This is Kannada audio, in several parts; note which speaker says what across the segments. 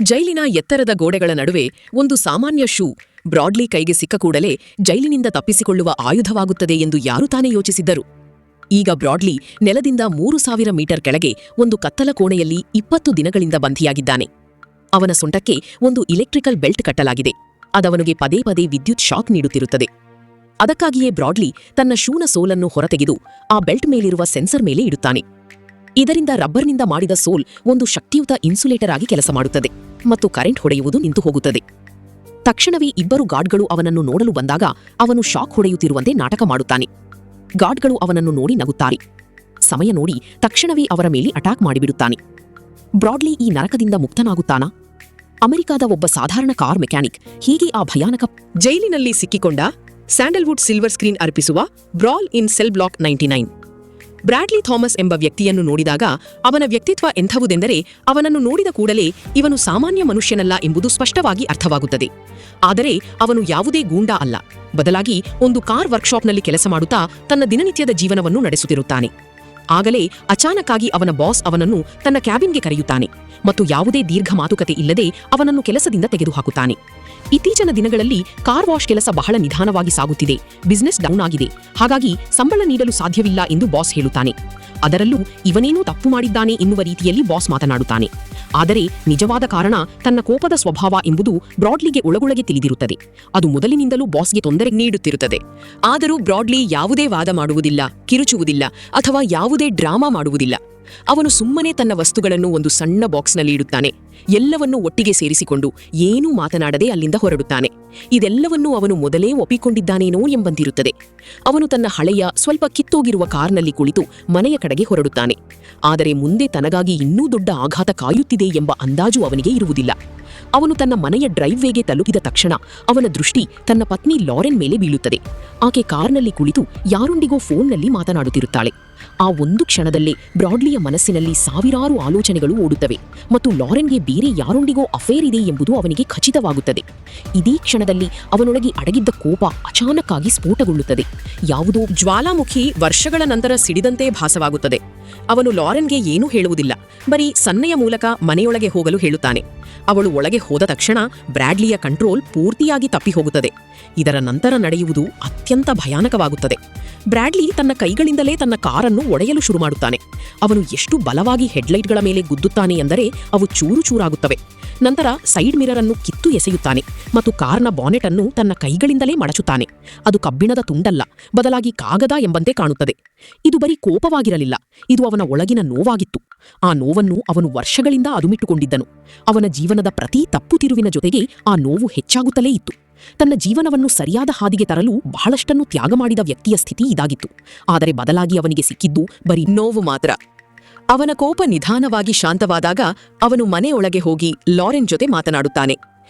Speaker 1: ಜೈಲಿನ ಎತ್ತರದ ಗೋಡೆಗಳ ನಡುವೆ ಒಂದು ಸಾಮಾನ್ಯ ಶೂ ಬ್ರಾಡ್ಲಿ ಕೈಗೆ ಸಿಕ್ಕ ಕೂಡಲೇ ಜೈಲಿನಿಂದ ತಪ್ಪಿಸಿಕೊಳ್ಳುವ ಆಯುಧವಾಗುತ್ತದೆ ಎಂದು ಯಾರು ತಾನೇ ಯೋಚಿಸಿದ್ದರು. ಈಗ ಬ್ರಾಡ್ಲಿ ನೆಲದಿಂದ 3000 ಮೀಟರ್ ಕೆಳಗೆ ಒಂದು ಕತ್ತಲ ಕೋಣೆಯಲ್ಲಿ 20 ದಿನಗಳಿಂದ ಬಂಧಿಯಾಗಿದ್ದಾನೆ. ಅವನ ಸೊಂಟಕ್ಕೆ ಒಂದು ಇಲೆಕ್ಟ್ರಿಕಲ್ ಬೆಲ್ಟ್ ಕಟ್ಟಲಾಗಿದೆ. ಅದವನಿಗೆ ಪದೇ ಪದೇ ವಿದ್ಯುತ್ ಶಾಕ್ ನೀಡುತ್ತಿರುತ್ತದೆ. ಅದಕ್ಕಾಗಿಯೇ ಬ್ರಾಡ್ಲಿ ತನ್ನ ಶೂನ ಸೋಲನ್ನು ಹೊರತೆಗೆದು ಆ ಬೆಲ್ಟ್ ಮೇಲಿರುವ ಸೆನ್ಸರ್ ಮೇಲೆ ಇಡುತ್ತಾನೆ. ಇದರಿಂದ ರಬ್ಬರ್ನಿಂದ ಮಾಡಿದ ಸೋಲ್ ಒಂದು ಶಕ್ತಿಯುತ ಇನ್ಸುಲೇಟರ್ ಆಗಿ ಕೆಲಸ ಮಾಡುತ್ತದೆ ಮತ್ತು ಕರೆಂಟ್ ಹೊಡೆಯುವುದು ನಿಂತು ಹೋಗುತ್ತದೆ. ತಕ್ಷಣವೇ ಇಬ್ಬರು ಗಾರ್ಡ್ಗಳು ಅವನನ್ನು ನೋಡಲು ಬಂದಾಗ ಅವನು ಶಾಕ್ ಹೊಡೆಯುತ್ತಿರುವಂತೆ ನಾಟಕ ಮಾಡುತ್ತಾನೆ. ಗಾರ್ಡ್ಗಳು ಅವನನ್ನು ನೋಡಿ ನಗುತ್ತಾರೆ. ಸಮಯ ನೋಡಿ ತಕ್ಷಣವೇ ಅವರ ಮೇಲೆ ಅಟ್ಯಾಕ್ ಮಾಡಿಬಿಡುತ್ತಾನೆ. ಬ್ರಾಡ್ಲಿ ಈ ನರಕದಿಂದ ಮುಕ್ತನಾಗುತ್ತಾನಾ? ಅಮೆರಿಕಾದ ಒಬ್ಬ ಸಾಧಾರಣ ಕಾರ್ ಮೆಕ್ಯಾನಿಕ್ ಹೀಗೆ ಆ ಭಯಾನಕ ಜೈಲಿನಲ್ಲಿ ಸಿಕ್ಕಿಕೊಂಡ ಸ್ಯಾಂಡಲ್ವುಡ್ ಸಿಲ್ವರ್ ಸ್ಕ್ರೀನ್ ಅರ್ಪಿಸುವ ಬ್ರಾಲ್ ಇನ್ ಸೆಲ್ ಬ್ಲಾಕ್ 99. ಬ್ರಾಡ್ಲಿ ಥಾಮಸ್ ಎಂಬ ವ್ಯಕ್ತಿಯನ್ನು ನೋಡಿದಾಗ ಅವನ ವ್ಯಕ್ತಿತ್ವ ಎಂಥವುದೆಂದರೆ ಅವನನ್ನು ನೋಡಿದ ಕೂಡಲೇ ಇವನು ಸಾಮಾನ್ಯ ಮನುಷ್ಯನಲ್ಲ ಎಂಬುದು ಸ್ಪಷ್ಟವಾಗಿ ಅರ್ಥವಾಗುತ್ತದೆ. ಆದರೆ ಅವನು ಯಾವುದೇ ಗೂಂಡಾ ಅಲ್ಲ, ಬದಲಾಗಿ ಒಂದು ಕಾರ್ ವರ್ಕ್ಶಾಪ್ನಲ್ಲಿ ಕೆಲಸ ಮಾಡುತ್ತಾ ತನ್ನ ದಿನನಿತ್ಯದ ಜೀವನವನ್ನು ನಡೆಸುತ್ತಿರುತ್ತಾನೆ. ಆಗಲೇ ಅಚಾನಕ್ಕಾಗಿ ಅವನ ಬಾಸ್ ಅವನನ್ನು ತನ್ನ ಕ್ಯಾಬಿನ್ಗೆ ಕರೆಯುತ್ತಾನೆ ಮತ್ತು ಯಾವುದೇ ದೀರ್ಘ ಮಾತುಕತೆ ಇಲ್ಲದೆ ಅವನನ್ನು ಕೆಲಸದಿಂದ ತೆಗೆದುಹಾಕುತ್ತಾನೆ. ಇತ್ತೀಚಿನ ದಿನಗಳಲ್ಲಿ ಕಾರ್ ವಾಶ್ ಕೆಲಸ ಬಹಳ ನಿಧಾನವಾಗಿ ಸಾಗುತ್ತಿದೆ, ಬಿಸಿನೆಸ್ ಡೌನ್ ಆಗಿದೆ, ಹಾಗಾಗಿ ಸಂಬಳ ನೀಡಲು ಸಾಧ್ಯವಿಲ್ಲ ಎಂದು ಬಾಸ್ ಹೇಳುತ್ತಾನೆ. ಅದರಲ್ಲೂ ಇವನೇನೂ ತಪ್ಪು ಮಾಡಿದ್ದಾನೆ ಎನ್ನುವ ರೀತಿಯಲ್ಲಿ ಬಾಸ್ ಮಾತನಾಡುತ್ತಾನೆ. ಆದರೆ ನಿಜವಾದ ಕಾರಣ ತನ್ನ ಕೋಪದ ಸ್ವಭಾವ ಎಂಬುದು ಬ್ರಾಡ್ಲಿಗೆ ಒಳಗೊಳಗೆ ತಿಳಿದಿರುತ್ತದೆ. ಅದು ಮೊದಲಿನಿಂದಲೂ ಬಾಸ್ಗೆ ತೊಂದರೆ ನೀಡುತ್ತಿರುತ್ತದೆ. ಆದರೂ ಬ್ರಾಡ್ಲಿ ಯಾವುದೇ ವಾದ ಮಾಡುವುದಿಲ್ಲ, ಕಿರುಚುವುದಿಲ್ಲ ಅಥವಾ ಯಾವುದೇ ಡ್ರಾಮಾ ಮಾಡುವುದಿಲ್ಲ. ಅವನು ಸುಮ್ಮನೆ ತನ್ನ ವಸ್ತುಗಳನ್ನು ಒಂದು ಸಣ್ಣ ಬಾಕ್ಸ್ನಲ್ಲಿ ಇಡುತ್ತಾನೆ. ಎಲ್ಲವನ್ನೂ ಒಟ್ಟಿಗೆ ಸೇರಿಸಿಕೊಂಡು ಏನೂ ಮಾತನಾಡದೆ ಅಲ್ಲಿಂದ ಹೊರಡುತ್ತಾನೆ. ಇದೆಲ್ಲವನ್ನೂ ಅವನು ಮೊದಲೇ ಒಪ್ಪಿಕೊಂಡಿದ್ದಾನೇನೋ ಎಂಬಂತಿರುತ್ತದೆ. ಅವನು ತನ್ನ ಹಳೆಯ ಸ್ವಲ್ಪ ಕಿತ್ತೋಗಿರುವ ಕಾರ್ನಲ್ಲಿ ಕುಳಿತು ಮನೆಯ ಕಡೆಗೆ ಹೊರಡುತ್ತಾನೆ. ಆದರೆ ಮುಂದೆ ತನಗಾಗಿ ಇನ್ನೂ ದೊಡ್ಡ ಆಘಾತ ಕಾಯುತ್ತಿದೆ ಎಂಬ ಅಂದಾಜು ಅವನಿಗೆ ಇರುವುದಿಲ್ಲ. ಅವನು ತನ್ನ ಮನೆಯ ಡ್ರೈವ್ವೇಗೆ ತಲುಪಿದ ತಕ್ಷಣ ಅವನ ದೃಷ್ಟಿ ತನ್ನ ಪತ್ನಿ ಲಾರೆನ್ ಮೇಲೆ ಬೀಳುತ್ತದೆ. ಆಕೆ ಕಾರ್ನಲ್ಲಿ ಕುಳಿತು ಯಾರೊಂದಿಗೋ ಫೋನ್ನಲ್ಲಿ ಮಾತನಾಡುತ್ತಿರುತ್ತಾಳೆ. ಆ ಒಂದು ಕ್ಷಣದಲ್ಲೇ ಬ್ರಾಡ್ಲಿಯ ಮನಸ್ಸಿನಲ್ಲಿ ಸಾವಿರಾರು ಆಲೋಚನೆಗಳು ಓಡುತ್ತವೆ ಮತ್ತು ಲಾರೆನ್ಗೆ ಬೇರೆ ಯಾರೊಂದಿಗೋ ಅಫೇರ್ ಇದೆ ಎಂಬುದು ಅವನಿಗೆ ಖಚಿತವಾಗುತ್ತದೆ. ಇದೇ ಕ್ಷಣದಲ್ಲಿ ಅವನೊಳಗೆ ಅಡಗಿದ್ದ ಕೋಪ ಅಚಾನಕ್ಕಾಗಿ ಸ್ಫೋಟಗೊಳ್ಳುತ್ತದೆ. ಯಾವುದೋ ಜ್ವಾಲಾಮುಖಿ ವರ್ಷಗಳ ನಂತರ ಸಿಡಿದಂತೆ ಭಾಸವಾಗುತ್ತದೆ. ಅವನು ಲಾರೆನ್ಗೆ ಏನೂ ಹೇಳುವುದಿಲ್ಲ, ಬರೀ ಸನ್ನೆಯ ಮೂಲಕ ಮನೆಯೊಳಗೆ ಹೋಗಲು ಹೇಳುತ್ತಾನೆ. ಅವಳು ಒಳಗೆ ಹೋದ ತಕ್ಷಣ ಬ್ರಾಡ್ಲಿಯ ಕಂಟ್ರೋಲ್ ಪೂರ್ತಿಯಾಗಿ ತಪ್ಪಿಹೋಗುತ್ತದೆ. ಇದರ ನಂತರ ನಡೆಯುವುದು ಅತ್ಯಂತ ಭಯಾನಕವಾಗುತ್ತದೆ. ಬ್ರಾಡ್ಲಿ ತನ್ನ ಕೈಗಳಿಂದಲೇ ತನ್ನ ಕಾರನ್ನು ಒಡೆಯಲು ಶುರು ಮಾಡುತ್ತಾನೆ. ಅವನು ಎಷ್ಟು ಬಲವಾಗಿ ಹೆಡ್ಲೈಟ್ಗಳ ಮೇಲೆ ಗುದ್ದುತ್ತಾನೆ ಎಂದರೆ ಅವು ಚೂರು ಚೂರಾಗುತ್ತವೆ. ನಂತರ ಸೈಡ್ ಮಿರರ್ ಅನ್ನು ಕಿತ್ತು ಎಸೆಯುತ್ತಾನೆ ಮತ್ತು ಕಾರ್ನ ಬಾನೆಟ್ ಅನ್ನು ತನ್ನ ಕೈಗಳಿಂದಲೇ ಮಡಚುತ್ತಾನೆ. ಅದು ಕಬ್ಬಿಣದ ತುಂಡಲ್ಲ, ಬದಲಾಗಿ ಕಾಗದ ಎಂಬಂತೆ ಕಾಣುತ್ತದೆ. ಇದು ಬರೀ ಕೋಪವಾಗಿರಲಿಲ್ಲ, ಇದು ಅವನ ಒಳಗಿನ ನೋವಾಗಿತ್ತು. ಆ ನೋವನ್ನು ಅವನು ವರ್ಷಗಳಿಂದ ಅದುಮಿಟ್ಟುಕೊಂಡಿದ್ದನು. ಅವನ ಜೀವನದ ಪ್ರತಿ ತಪ್ಪು ತಿರುವಿನ ಜೊತೆಗೆ ಆ ನೋವು ಹೆಚ್ಚಾಗುತ್ತಲೇ ಇತ್ತು. ತನ್ನ ಜೀವನವನ್ನು ಸರಿಯಾದ ಹಾದಿಗೆ ತರಲು ಬಹಳಷ್ಟನ್ನು ತ್ಯಾಗ ಮಾಡಿದ ವ್ಯಕ್ತಿಯ ಸ್ಥಿತಿ ಇದಾಗಿತ್ತು. ಆದರೆ ಬದಲಾಗಿ ಅವನಿಗೆ ಸಿಕ್ಕಿದ್ದು ಬರೀ ನೋವು ಮಾತ್ರ. ಅವನ ಕೋಪ ನಿಧಾನವಾಗಿ ಶಾಂತವಾದಾಗ ಅವನು ಮನೆಯೊಳಗೆ ಹೋಗಿ ಲಾರೆನ್ ಜೊತೆ ಮಾತನಾಡುತ್ತಾನೆ.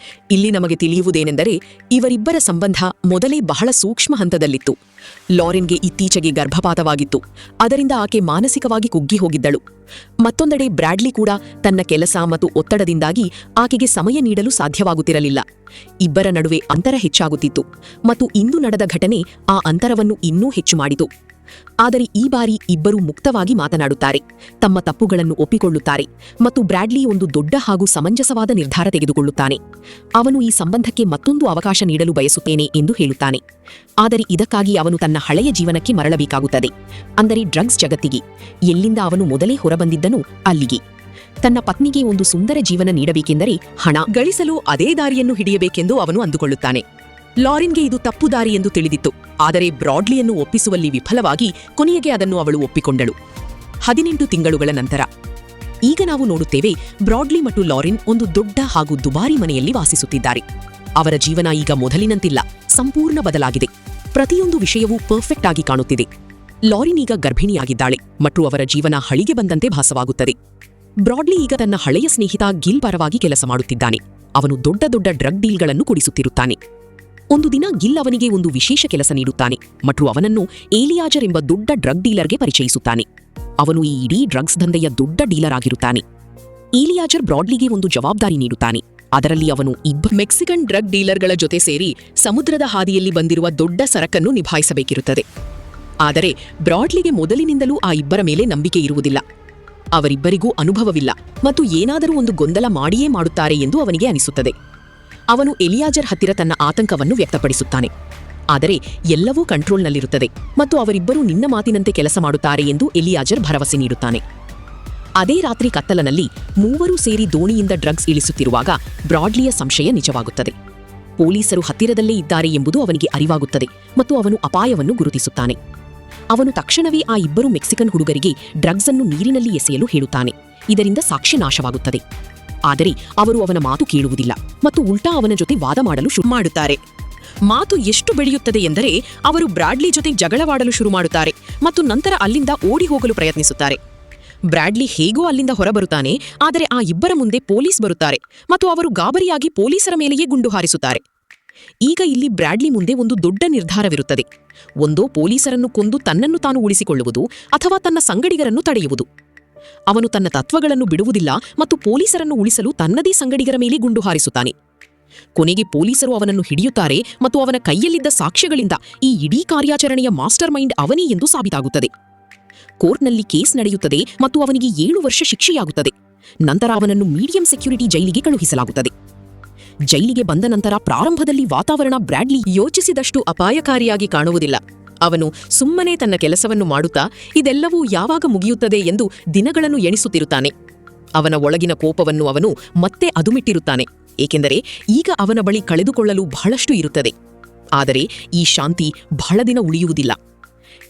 Speaker 1: ಇಲ್ಲಿ ನಮಗೆ ತಿಳಿಯುವುದೇನೆಂದರೆ ಇವರಿಬ್ಬರ ಸಂಬಂಧ ಮೊದಲೇ ಬಹಳ ಸೂಕ್ಷ್ಮ ಹಂತದಲ್ಲಿತ್ತು. ಲಾರೆನ್ಗೆ ಇತ್ತೀಚೆಗೆ ಗರ್ಭಪಾತವಾಗಿತ್ತು. ಅದರಿಂದ ಆಕೆ ಮಾನಸಿಕವಾಗಿ ಕುಗ್ಗಿ ಹೋಗಿದ್ದಳು. ಮತ್ತೊಂದೆಡೆ ಬ್ರಾಡ್ಲಿ ಕೂಡ ತನ್ನ ಕೆಲಸ ಮತ್ತು ಒತ್ತಡದಿಂದಾಗಿ ಆಕೆಗೆ ಸಮಯ ನೀಡಲು ಸಾಧ್ಯವಾಗುತ್ತಿರಲಿಲ್ಲ. ಇಬ್ಬರ ನಡುವೆ ಅಂತರ ಹೆಚ್ಚಾಗುತ್ತಿತ್ತು ಮತ್ತು ಇಂದು ನಡೆದ ಘಟನೆ ಆ ಅಂತರವನ್ನು ಇನ್ನೂ ಹೆಚ್ಚು ಮಾಡಿತು. ಆದರೆ ಈ ಬಾರಿ ಇಬ್ಬರೂ ಮುಕ್ತವಾಗಿ ಮಾತನಾಡುತ್ತಾರೆ, ತಮ್ಮ ತಪ್ಪುಗಳನ್ನು ಒಪ್ಪಿಕೊಳ್ಳುತ್ತಾರೆ ಮತ್ತು ಬ್ರಾಡ್ಲಿ ಒಂದು ದೊಡ್ಡ ಹಾಗೂ ಸಮಂಜಸವಾದ ನಿರ್ಧಾರ ತೆಗೆದುಕೊಳ್ಳುತ್ತಾನೆ. ಅವನು ಈ ಸಂಬಂಧಕ್ಕೆ ಮತ್ತೊಂದು ಅವಕಾಶ ನೀಡಲು ಬಯಸುತ್ತೇನೆ ಎಂದು ಹೇಳುತ್ತಾನೆ. ಆದರೆ ಇದಕ್ಕಾಗಿ ಅವನು ತನ್ನ ಹಳೆಯ ಜೀವನಕ್ಕೆ ಮರಳಬೇಕಾಗುತ್ತದೆ, ಅಂದರೆ ಡ್ರಗ್ಸ್ ಜಗತ್ತಿಗೆ. ಎಲ್ಲಿಂದ ಅವನು ಮೊದಲೇ ಹೊರಬಂದಿದ್ದನೋ ಅಲ್ಲಿಗೆ. ತನ್ನ ಪತ್ನಿಗೆ ಒಂದು ಸುಂದರ ಜೀವನ ನೀಡಬೇಕೆಂದರೆ ಹಣ ಗಳಿಸಲು ಅದೇ ದಾರಿಯನ್ನು ಹಿಡಿಯಬೇಕೆಂದು ಅವನು ಅಂದುಕೊಳ್ಳುತ್ತಾನೆ. ಲಾರೆನ್ಗೆ ಇದು ತಪ್ಪು ದಾರಿ ಎಂದು ತಿಳಿದಿತ್ತು. ಆದರೆ ಬ್ರಾಡ್ಲಿಯನ್ನು ಒಪ್ಪಿಸುವಲ್ಲಿ ವಿಫಲವಾಗಿ ಕೊನೆಗೆ ಅದನ್ನು ಅವಳು ಒಪ್ಪಿಕೊಂಡಳು. 18 ತಿಂಗಳುಗಳ ನಂತರ ಈಗ ನಾವು ನೋಡುತ್ತೇವೆ, ಬ್ರಾಡ್ಲಿ ಮತ್ತು ಲಾರೆನ್ ಒಂದು ದೊಡ್ಡ ಹಾಗೂ ದುಬಾರಿ ಮನೆಯಲ್ಲಿ ವಾಸಿಸುತ್ತಿದ್ದಾರೆ. ಅವರ ಜೀವನ ಈಗ ಮೊದಲಿನಂತಿಲ್ಲ, ಸಂಪೂರ್ಣ ಬದಲಾಗಿದೆ. ಪ್ರತಿಯೊಂದು ವಿಷಯವೂ ಪರ್ಫೆಕ್ಟ್ ಆಗಿ ಕಾಣುತ್ತಿದೆ. ಲಾರೆನ್ ಈಗ ಗರ್ಭಿಣಿಯಾಗಿದ್ದಾಳೆ ಮತ್ತು ಅವರ ಜೀವನ ಹಳಿಗೆ ಬಂದಂತೆ ಭಾಸವಾಗುತ್ತದೆ. ಬ್ರಾಡ್ಲಿ ಈಗ ತನ್ನ ಹಳೆಯ ಸ್ನೇಹಿತ ಗಿಲ್ ಪರವಾಗಿ ಕೆಲಸ ಮಾಡುತ್ತಿದ್ದಾನೆ. ಅವನು ದೊಡ್ಡ ದೊಡ್ಡ ಡ್ರಗ್ ಡೀಲ್ಗಳನ್ನು ಕುಡಿಸುತ್ತಿರುತ್ತಾನೆ. ಒಂದು ದಿನ ಗಿಲ್ ಅವನಿಗೆ ಒಂದು ವಿಶೇಷ ಕೆಲಸ ನೀಡುತ್ತಾನೆ ಮತ್ತು ಅವನನ್ನು ಏಲಿಯಾಜರ್ ಎಂಬ ದೊಡ್ಡ ಡ್ರಗ್ ಡೀಲರ್ಗೆ ಪರಿಚಯಿಸುತ್ತಾನೆ. ಅವನು ಈ ಇಡೀ ಡ್ರಗ್ಸ್ ದಂಧೆಯ ದೊಡ್ಡ ಡೀಲರ್ ಆಗಿರುತ್ತಾನೆ. ಏಲಿಯಾಜರ್ ಬ್ರಾಡ್ಲಿಗೆ ಒಂದು ಜವಾಬ್ದಾರಿ ನೀಡುತ್ತಾನೆ. ಅದರಲ್ಲಿ ಅವನು ಇಬ್ಬರು ಮೆಕ್ಸಿಕನ್ ಡ್ರಗ್ ಡೀಲರ್ಗಳ ಜೊತೆ ಸೇರಿ ಸಮುದ್ರದ ಹಾದಿಯಲ್ಲಿ ಬಂದಿರುವ ದೊಡ್ಡ ಸರಕನ್ನು ನಿಭಾಯಿಸಬೇಕಿರುತ್ತದೆ. ಆದರೆ ಬ್ರಾಡ್ಲಿಗೆ ಮೊದಲಿನಿಂದಲೂ ಆ ಇಬ್ಬರ ಮೇಲೆ ನಂಬಿಕೆ ಇರುವುದಿಲ್ಲ. ಅವರಿಬ್ಬರಿಗೂ ಅನುಭವವಿಲ್ಲ ಮತ್ತು ಏನಾದರೂ ಒಂದು ಗೊಂದಲ ಮಾಡಿಯೇ ಮಾಡುತ್ತಾರೆ ಎಂದು ಅವನಿಗೆ ಅನಿಸುತ್ತದೆ. ಅವನು ಎಲಿಯಾಜರ್ ಹತ್ತಿರ ತನ್ನ ಆತಂಕವನ್ನು ವ್ಯಕ್ತಪಡಿಸುತ್ತಾನೆ. ಆದರೆ ಎಲ್ಲವೂ ಕಂಟ್ರೋಲ್ನಲ್ಲಿರುತ್ತದೆ ಮತ್ತು ಅವರಿಬ್ಬರೂ ನಿನ್ನ ಮಾತಿನಂತೆ ಕೆಲಸ ಮಾಡುತ್ತಾರೆ ಎಂದು ಎಲಿಯಾಜರ್ ಭರವಸೆ ನೀಡುತ್ತಾನೆ. ಅದೇ ರಾತ್ರಿ ಕತ್ತಲನಲ್ಲಿ ಮೂವರೂ ಸೇರಿ ದೋಣಿಯಿಂದ ಡ್ರಗ್ಸ್ ಇಳಿಸುತ್ತಿರುವಾಗ ಬ್ರಾಡ್ಲಿಯ ಸಂಶಯ ನಿಜವಾಗುತ್ತದೆ. ಪೊಲೀಸರು ಹತ್ತಿರದಲ್ಲೇ ಇದ್ದಾರೆ ಎಂಬುದು ಅವನಿಗೆ ಅರಿವಾಗುತ್ತದೆ ಮತ್ತು ಅವನು ಅಪಾಯವನ್ನು ಗುರುತಿಸುತ್ತಾನೆ. ಅವನು ತಕ್ಷಣವೇ ಆ ಇಬ್ಬರು ಮೆಕ್ಸಿಕನ್ ಹುಡುಗರಿಗೆ ಡ್ರಗ್ಸ್ ಅನ್ನು ನೀರಿನಲ್ಲಿ ಎಸೆಯಲು ಹೇಳುತ್ತಾನೆ. ಇದರಿಂದ ಸಾಕ್ಷ್ಯ ನಾಶವಾಗುತ್ತದೆ. ಆದರೆ ಅವರು ಅವನ ಮಾತು ಕೇಳುವುದಿಲ್ಲ ಮತ್ತು ಉಲ್ಟಾ ಅವನ ಜೊತೆ ವಾದ ಮಾಡಲು ಶುರು ಮಾಡುತ್ತಾರೆ. ಮಾತು ಎಷ್ಟು ಬೆಳೆಯುತ್ತದೆ ಎಂದರೆ ಅವರು ಬ್ರಾಡ್ಲಿ ಜೊತೆ ಜಗಳವಾಡಲು ಶುರು ಮಾಡುತ್ತಾರೆ ಮತ್ತು ನಂತರ ಅಲ್ಲಿಂದ ಓಡಿ ಹೋಗಲು ಪ್ರಯತ್ನಿಸುತ್ತಾರೆ. ಬ್ರಾಡ್ಲಿ ಹೇಗೋ ಅಲ್ಲಿಂದ ಹೊರಬರುತ್ತಾನೆ. ಆದರೆ ಆ ಇಬ್ಬರ ಮುಂದೆ ಪೊಲೀಸ್ ಬರುತ್ತಾರೆ ಮತ್ತು ಅವರು ಗಾಬರಿಯಾಗಿ ಪೊಲೀಸರ ಮೇಲೆಯೇ ಗುಂಡು ಹಾರಿಸುತ್ತಾರೆ. ಈಗ ಇಲ್ಲಿ ಬ್ರಾಡ್ಲಿ ಮುಂದೆ ಒಂದು ದೊಡ್ಡ ನಿರ್ಧಾರವಿರುತ್ತದೆ. ಒಂದೋ ಪೊಲೀಸರನ್ನು ಕೊಂದು ತನ್ನನ್ನು ತಾನು ಉಳಿಸಿಕೊಳ್ಳುವುದು ಅಥವಾ ತನ್ನ ಸಂಗಡಿಗರನ್ನು ತಡೆಯುವುದು. ಅವನು ತನ್ನ ತತ್ವಗಳನ್ನು ಬಿಡುವುದಿಲ್ಲ ಮತ್ತು ಪೊಲೀಸರನ್ನು ಉಳಿಸಲು ತನ್ನದೇ ಸಂಗಡಿಗರ ಮೇಲೆ ಗುಂಡು ಹಾರಿಸುತ್ತಾನೆ. ಕೊನೆಗೆ ಪೊಲೀಸರು ಅವನನ್ನು ಹಿಡಿಯುತ್ತಾರೆ ಮತ್ತು ಅವನ ಕೈಯಲ್ಲಿದ್ದ ಸಾಕ್ಷ್ಯಗಳಿಂದ ಈ ಇಡೀ ಕಾರ್ಯಾಚರಣೆಯ ಮಾಸ್ಟರ್ ಮೈಂಡ್ ಅವನೇ ಎಂದು ಸಾಬೀತಾಗುತ್ತದೆ. ಕೋರ್ಟ್ನಲ್ಲಿ ಕೇಸ್ ನಡೆಯುತ್ತದೆ ಮತ್ತು ಅವನಿಗೆ 7 ವರ್ಷ ಶಿಕ್ಷೆಯಾಗುತ್ತದೆ. ನಂತರ ಅವನನ್ನು ಮೀಡಿಯಂ ಸೆಕ್ಯೂರಿಟಿ ಜೈಲಿಗೆ ಕಳುಹಿಸಲಾಗುತ್ತದೆ. ಜೈಲಿಗೆ ಬಂದ ನಂತರ ಪ್ರಾರಂಭದಲ್ಲಿ ವಾತಾವರಣ ಬ್ರಾಡ್ಲಿ ಯೋಚಿಸಿದಷ್ಟು ಅಪಾಯಕಾರಿಯಾಗಿ ಕಾಣುವುದಿಲ್ಲ. ಅವನು ಸುಮ್ಮನೆ ತನ್ನ ಕೆಲಸವನ್ನು ಮಾಡುತ್ತಾ ಇದೆಲ್ಲವೂ ಯಾವಾಗ ಮುಗಿಯುತ್ತದೆ ಎಂದು ದಿನಗಳನ್ನು ಎಣಿಸುತ್ತಿರುತ್ತಾನೆ. ಅವನ ಒಳಗಿನ ಕೋಪವನ್ನು ಅವನು ಮತ್ತೆ ಅದುಮಿಟ್ಟಿರುತ್ತಾನೆ, ಏಕೆಂದರೆ ಈಗ ಅವನ ಬಳಿ ಕಳೆದುಕೊಳ್ಳಲು ಬಹಳಷ್ಟು ಇರುತ್ತದೆ. ಆದರೆ ಈ ಶಾಂತಿ ಬಹಳ ದಿನ ಉಳಿಯುವುದಿಲ್ಲ.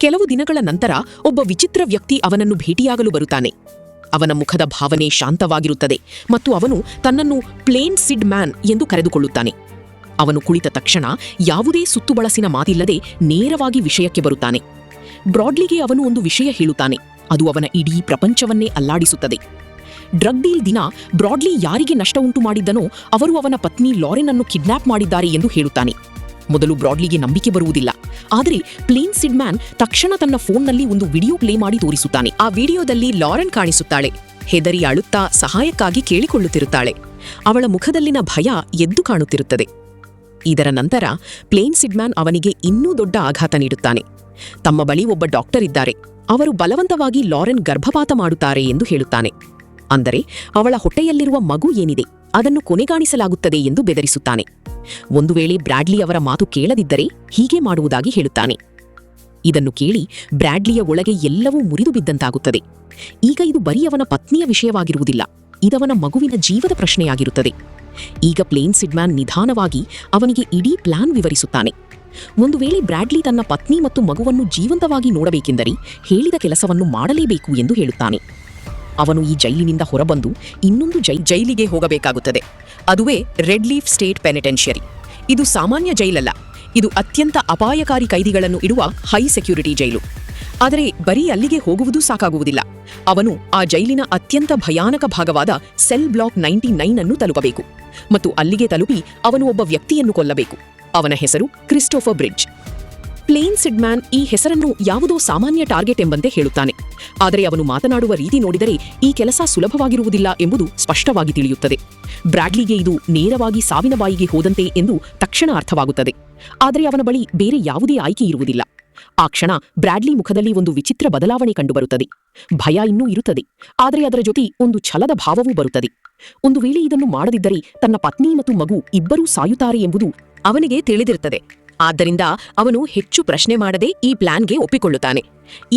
Speaker 1: ಕೆಲವು ದಿನಗಳ ನಂತರ ಒಬ್ಬ ವಿಚಿತ್ರ ವ್ಯಕ್ತಿ ಅವನನ್ನು ಭೇಟಿಯಾಗಲು ಬರುತ್ತಾನೆ. ಅವನ ಮುಖದ ಭಾವನೆ ಶಾಂತವಾಗಿರುತ್ತದೆ ಮತ್ತು ಅವನು ತನ್ನನ್ನು ಪ್ಲೇನ್ ಸಿಡ್ ಮ್ಯಾನ್ ಎಂದು ಕರೆದುಕೊಳ್ಳುತ್ತಾನೆ. ಅವನು ಕುಳಿತ ತಕ್ಷಣ ಯಾವುದೇ ಸುತ್ತುಬಳಸಿನ ಮಾತಿಲ್ಲದೆ ನೇರವಾಗಿ ವಿಷಯಕ್ಕೆ ಬರುತ್ತಾನೆ. ಬ್ರಾಡ್ಲಿಗೆ ಅವನು ಒಂದು ವಿಷಯ ಹೇಳುತ್ತಾನೆ. ಅದು ಅವನ ಇಡೀ ಪ್ರಪಂಚವನ್ನೇ ಅಲ್ಲಾಡಿಸುತ್ತದೆ. ಡ್ರಗ್ ಡೀಲ್ ದಿನ ಬ್ರಾಡ್ಲಿ ಯಾರಿಗೆ ನಷ್ಟ ಉಂಟು ಮಾಡಿದ್ದನೋ ಅವರು ಅವನ ಪತ್ನಿ ಲಾರೆನ್ ಅನ್ನು ಕಿಡ್ನಾಪ್ ಮಾಡಿದ್ದಾರೆ ಎಂದು ಹೇಳುತ್ತಾನೆ. ಮೊದಲು ಬ್ರಾಡ್ಲಿಗೆ ನಂಬಿಕೆ ಬರುವುದಿಲ್ಲ. ಆದರೆ ಪ್ಲೇನ್ ಸಿಡ್ ಮ್ಯಾನ್ ತಕ್ಷಣ ತನ್ನ ಫೋನ್ನಲ್ಲಿ ಒಂದು ವಿಡಿಯೋ ಪ್ಲೇ ಮಾಡಿ ತೋರಿಸುತ್ತಾನೆ. ಆ ವಿಡಿಯೋದಲ್ಲಿ ಲಾರೆನ್ ಕಾಣಿಸುತ್ತಾಳೆ. ಹೆದರಿ ಅಳುತ್ತಾ ಸಹಾಯಕ್ಕಾಗಿ ಕೇಳಿಕೊಳ್ಳುತ್ತಿರುತ್ತಾಳೆ. ಅವಳ ಮುಖದಲ್ಲಿನ ಭಯ ಎದ್ದು ಕಾಣುತ್ತಿರುತ್ತದೆ. ಇದರ ನಂತರ ಪ್ಲೇನ್ ಸಿಡ್ ಮ್ಯಾನ್ ಅವನಿಗೆ ಇನ್ನೂ ದೊಡ್ಡ ಆಘಾತ ನೀಡುತ್ತಾನೆ. ತಮ್ಮ ಬಳಿ ಒಬ್ಬ ಡಾಕ್ಟರ್ ಇದ್ದಾರೆ. ಅವರು ಬಲವಂತವಾಗಿ ಲಾರೆನ್ ಗರ್ಭಪಾತ ಮಾಡುತ್ತಾರೆ ಎಂದು ಹೇಳುತ್ತಾನೆ. ಅಂದರೆ ಅವಳ ಹೊಟ್ಟೆಯಲ್ಲಿರುವ ಮಗು ಏನಿದೆ ಅದನ್ನು ಕೊನೆಗಾಣಿಸಲಾಗುತ್ತದೆ ಎಂದು ಬೆದರಿಸುತ್ತಾನೆ. ಒಂದು ವೇಳೆ ಬ್ರಾಡ್ಲಿ ಅವರ ಮಾತು ಕೇಳದಿದ್ದರೆ ಹೀಗೆ ಮಾಡುವುದಾಗಿ ಹೇಳುತ್ತಾನೆ. ಇದನ್ನು ಕೇಳಿ ಬ್ರಾಡ್ಲಿಯ ಒಳಗೆ ಎಲ್ಲವೂ ಮುರಿದು ಬಿದ್ದಂತಾಗುತ್ತದೆ. ಈಗ ಇದು ಬರೀ ಅವನ ಪತ್ನಿಯ ವಿಷಯವಾಗಿರುವುದಿಲ್ಲ, ಇದವನ ಮಗುವಿನ ಜೀವದ ಪ್ರಶ್ನೆಯಾಗಿರುತ್ತದೆ. ಈಗ ಪ್ಲೇನ್ ಸಿಡ್ ಮ್ಯಾನ್ ನಿಧಾನವಾಗಿ ಅವನಿಗೆ ಇಡೀ ಪ್ಲಾನ್ ವಿವರಿಸುತ್ತಾನೆ. ಒಂದು ವೇಳೆ ಬ್ರಾಡ್ಲಿ ತನ್ನ ಪತ್ನಿ ಮತ್ತು ಮಗುವನ್ನು ಜೀವಂತವಾಗಿ ನೋಡಬೇಕೆಂದರೆ ಹೇಳಿದ ಕೆಲಸವನ್ನು ಮಾಡಲೇಬೇಕು ಎಂದು ಹೇಳುತ್ತಾನೆ. ಅವನು ಈ ಜೈಲಿನಿಂದ ಹೊರಬಂದು ಇನ್ನೊಂದು ಜೈಲಿಗೆ ಹೋಗಬೇಕಾಗುತ್ತದೆ. ಅದುವೇ ರೆಡ್ ಲೀಫ್ ಸ್ಟೇಟ್ ಪೆನಿಟೆನ್ಷಿಯರಿ. ಇದು ಸಾಮಾನ್ಯ ಜೈಲಲ್ಲ, ಇದು ಅತ್ಯಂತ ಅಪಾಯಕಾರಿ ಕೈದಿಗಳನ್ನು ಇಡುವ ಹೈ ಸೆಕ್ಯೂರಿಟಿ ಜೈಲು. ಆದರೆ ಬರೀ ಅಲ್ಲಿಗೆ ಹೋಗುವುದೂ ಸಾಕಾಗುವುದಿಲ್ಲ. ಅವನು ಆ ಜೈಲಿನ ಅತ್ಯಂತ ಭಯಾನಕ ಭಾಗವಾದ ಸೆಲ್ ಬ್ಲಾಕ್ 99 ಅನ್ನು ತಲುಪಬೇಕು ಮತ್ತು ಅಲ್ಲಿಗೆ ತಲುಪಿ ಅವನು ಒಬ್ಬ ವ್ಯಕ್ತಿಯನ್ನು ಕೊಲ್ಲಬೇಕು. ಅವನ ಹೆಸರು Christopher Bridge. Plane sid man ಈ ಹೆಸರನ್ನು ಯಾವುದೋ ಸಾಮಾನ್ಯ ಟಾರ್ಗೆಟ್ ಎಂಬಂತೆ ಹೇಳುತ್ತಾನೆ. ಆದರೆ ಅವನು ಮಾತನಾಡುವ ರೀತಿ ನೋಡಿದರೆ ಈ ಕೆಲಸ ಸುಲಭವಾಗಿರುವುದಿಲ್ಲ ಎಂಬುದು ಸ್ಪಷ್ಟವಾಗಿ ತಿಳಿಯುತ್ತದೆ. ಬ್ರಾಡ್ಲಿಗೆ ಇದು ನೇರವಾಗಿ ಸಾವಿನ ಬಾಯಿಗೆ ಹೋದಂತೆ ಎಂದು ತಕ್ಷಣ ಅರ್ಥವಾಗುತ್ತದೆ. ಆದರೆ ಅವನ ಬಳಿ ಬೇರೆ ಯಾವುದೇ ಆಯ್ಕೆ ಇರುವುದಿಲ್ಲ. ಆ ಕ್ಷಣ ಬ್ರಾಡ್ಲಿ ಮುಖದಲ್ಲಿ ಒಂದು ವಿಚಿತ್ರ ಬದಲಾವಣೆ ಕಂಡುಬರುತ್ತದೆ. ಭಯ ಇನ್ನೂ ಇರುತ್ತದೆ, ಆದರೆ ಅದರ ಜೊತೆ ಒಂದು ಛಲದ ಭಾವವೂ ಬರುತ್ತದೆ. ಒಂದು ವೇಳೆ ಇದನ್ನು ಮಾಡದಿದ್ದರೆ ತನ್ನ ಪತ್ನಿ ಮತ್ತು ಮಗು ಇಬ್ಬರೂ ಸಾಯುತ್ತಾರೆ ಎಂಬುದು ಅವನಿಗೆ ತಿಳಿದಿರುತ್ತದೆ. ಆದ್ದರಿಂದ ಅವನು ಹೆಚ್ಚು ಪ್ರಶ್ನೆ ಮಾಡದೆ ಈ ಪ್ಲಾನ್ಗೆ ಒಪ್ಪಿಕೊಳ್ಳುತ್ತಾನೆ.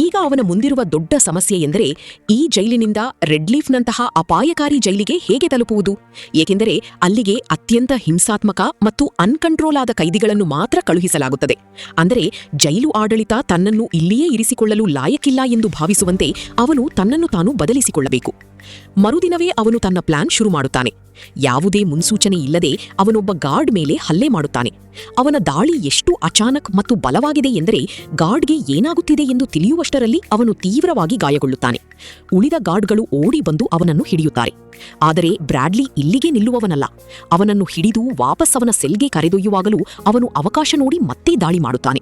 Speaker 1: ಈಗ ಅವನ ಮುಂದಿರುವ ದೊಡ್ಡ ಸಮಸ್ಯೆ ಎಂದರೆ ಈ ಜೈಲಿನಿಂದ ರೆಡ್ ಲೀಫ್ನಂತಹ ಅಪಾಯಕಾರಿ ಜೈಲಿಗೆ ಹೇಗೆ ತಲುಪುವುದು, ಏಕೆಂದರೆ ಅಲ್ಲಿಗೆ ಅತ್ಯಂತ ಹಿಂಸಾತ್ಮಕ ಮತ್ತು ಅನ್ಕಂಟ್ರೋಲ್ ಆದ ಕೈದಿಗಳನ್ನು ಮಾತ್ರ ಕಳುಹಿಸಲಾಗುತ್ತದೆ. ಅಂದರೆ ಜೈಲು ಆಡಳಿತ ತನ್ನನ್ನು ಇಲ್ಲಿಯೇ ಇರಿಸಿಕೊಳ್ಳಲು ಲಾಯಕ್ಕಿಲ್ಲ ಎಂದು ಭಾವಿಸುವಂತೆ ಅವನು ತನ್ನನ್ನು ತಾನು ಬದಲಿಸಿಕೊಳ್ಳಬೇಕು. ಮರುದಿನವೇ ಅವನು ತನ್ನ ಪ್ಲಾನ್ ಶುರು ಮಾಡುತ್ತಾನೆ. ಯಾವುದೇ ಮುನ್ಸೂಚನೆ ಇಲ್ಲದೆ ಅವನೊಬ್ಬ ಗಾರ್ಡ್ ಮೇಲೆ ಹಲ್ಲೆ ಮಾಡುತ್ತಾನೆ. ಅವನ ದಾಳಿ ಎಷ್ಟು ಅಚಾನಕ್ ಮತ್ತು ಬಲವಾಗಿದೆ ಎಂದರೆ ಗಾರ್ಡ್ಗೆ ಏನಾಗುತ್ತಿದೆ ಎಂದು ತಿಳಿಯುವಷ್ಟರಲ್ಲಿ ಅವನು ತೀವ್ರವಾಗಿ ಗಾಯಗೊಳ್ಳುತ್ತಾನೆ. ಉಳಿದ ಗಾರ್ಡ್ಗಳು ಓಡಿ ಬಂದು ಅವನನ್ನು ಹಿಡಿಯುತ್ತಾರೆ. ಆದರೆ ಬ್ರಾಡ್ಲಿ ಇಲ್ಲಿಗೆ ನಿಲ್ಲುವವನಲ್ಲ. ಅವನನ್ನು ಹಿಡಿದು ವಾಪಸ್ ಅವನ ಸೆಲ್ಗೆ ಕರೆದೊಯ್ಯುವಾಗಲೂ ಅವನು ಅವಕಾಶ ನೋಡಿ ಮತ್ತೆ ದಾಳಿ ಮಾಡುತ್ತಾನೆ.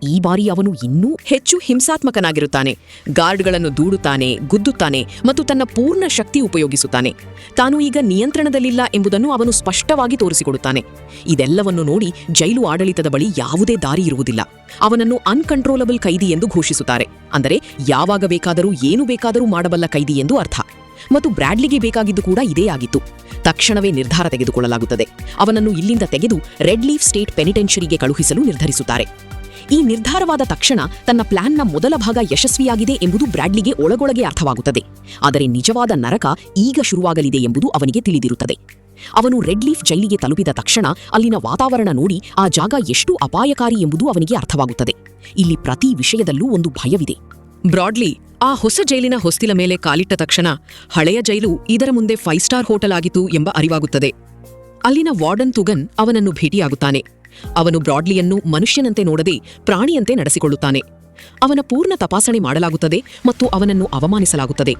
Speaker 1: ಈ ಬಾರಿ ಅವನು ಇನ್ನೂ ಹೆಚ್ಚು ಹಿಂಸಾತ್ಮಕನಾಗಿರುತ್ತಾನೆ. ಗಾರ್ಡ್ಗಳನ್ನು ದೂಡುತ್ತಾನೆ, ಗುದ್ದುತ್ತಾನೆ ಮತ್ತು ತನ್ನ ಪೂರ್ಣ ಶಕ್ತಿ ಉಪಯೋಗಿಸುತ್ತಾನೆ. ತಾನು ಈಗ ನಿಯಂತ್ರಣದಲ್ಲಿಲ್ಲ ಎಂಬುದನ್ನು ಅವನು ಸ್ಪಷ್ಟವಾಗಿ ತೋರಿಸಿಕೊಡುತ್ತಾನೆ. ಇದೆಲ್ಲವನ್ನು ನೋಡಿ ಜೈಲು ಆಡಳಿತದ ಬಳಿ ಯಾವುದೇ ದಾರಿ ಇರುವುದಿಲ್ಲ. ಅವನನ್ನು ಅನ್ಕಂಟ್ರೋಲಬಲ್ ಕೈದಿ ಎಂದು ಘೋಷಿಸುತ್ತಾರೆ. ಅಂದರೆ ಯಾವಾಗ ಬೇಕಾದರೂ ಏನು ಬೇಕಾದರೂ ಮಾಡಬಲ್ಲ ಕೈದಿ ಎಂದು ಅರ್ಥ. ಮತ್ತು ಬ್ರಾಡ್ಲಿಗೆ ಬೇಕಾಗಿದ್ದು ಕೂಡ ಇದೇ ಆಗಿತ್ತು. ತಕ್ಷಣವೇ ನಿರ್ಧಾರ ತೆಗೆದುಕೊಳ್ಳಲಾಗುತ್ತದೆ. ಅವನನ್ನು ಇಲ್ಲಿಂದ ತೆಗೆದು ರೆಡ್ ಲೀಫ್ ಸ್ಟೇಟ್ ಪೆನಿಟೆನ್ಷರಿಗೆ ಕಳುಹಿಸಲು ನಿರ್ಧರಿಸುತ್ತಾರೆ. ಈ ನಿರ್ಧಾರವಾದ ತಕ್ಷಣ ತನ್ನ ಪ್ಲಾನ್ನ ಮೊದಲ ಭಾಗ ಯಶಸ್ವಿಯಾಗಿದೆ ಎಂಬುದು ಬ್ರಾಡ್ಲಿಗೆ ಒಳಗೊಳಗೆ ಅರ್ಥವಾಗುತ್ತದೆ. ಆದರೆ ನಿಜವಾದ ನರಕ ಈಗ ಶುರುವಾಗಲಿದೆ ಎಂಬುದು ಅವನಿಗೆ ತಿಳಿದಿರುತ್ತದೆ. ಅವನು ರೆಡ್ ಲೀಫ್ ಜೈಲಿಗೆ ತಲುಪಿದ ತಕ್ಷಣ ಅಲ್ಲಿನ ವಾತಾವರಣ ನೋಡಿ ಆ ಜಾಗ ಎಷ್ಟು ಅಪಾಯಕಾರಿ ಎಂಬುದು ಅವನಿಗೆ ಅರ್ಥವಾಗುತ್ತದೆ. ಇಲ್ಲಿ ಪ್ರತಿ ವಿಷಯದಲ್ಲೂ ಒಂದು ಭಯವಿದೆ. ಬ್ರಾಡ್ಲಿ ಆ ಹೊಸ ಜೈಲಿನ ಹೊಸ್ತಿಲ ಮೇಲೆ ಕಾಲಿಟ್ಟ ತಕ್ಷಣ ಹಳೆಯ ಜೈಲು ಇದರ ಮುಂದೆ 5 ಸ್ಟಾರ್ ಹೋಟೆಲ್ ಆಗಿತ್ತು ಎಂಬ ಅರಿವಾಗುತ್ತದೆ. ಅಲ್ಲಿನ ವಾರ್ಡನ್ ತುಗನ್ ಅವನನ್ನು ಭೇಟಿಯಾಗುತ್ತಾನೆ. ಅವನು ಬ್ರಾಡ್ಲಿಯನ್ನು ಮನುಷ್ಯನಂತೆ ನೋಡದೆ ಪ್ರಾಣಿಯಂತೆ ನಡೆಸಿಕೊಳ್ಳುತ್ತಾನೆ. ಅವನ ಪೂರ್ಣ ತಪಾಸಣೆ ಮಾಡಲಾಗುತ್ತದೆ ಮತ್ತು ಅವನನ್ನು ಅವಮಾನಿಸಲಾಗುತ್ತದೆ.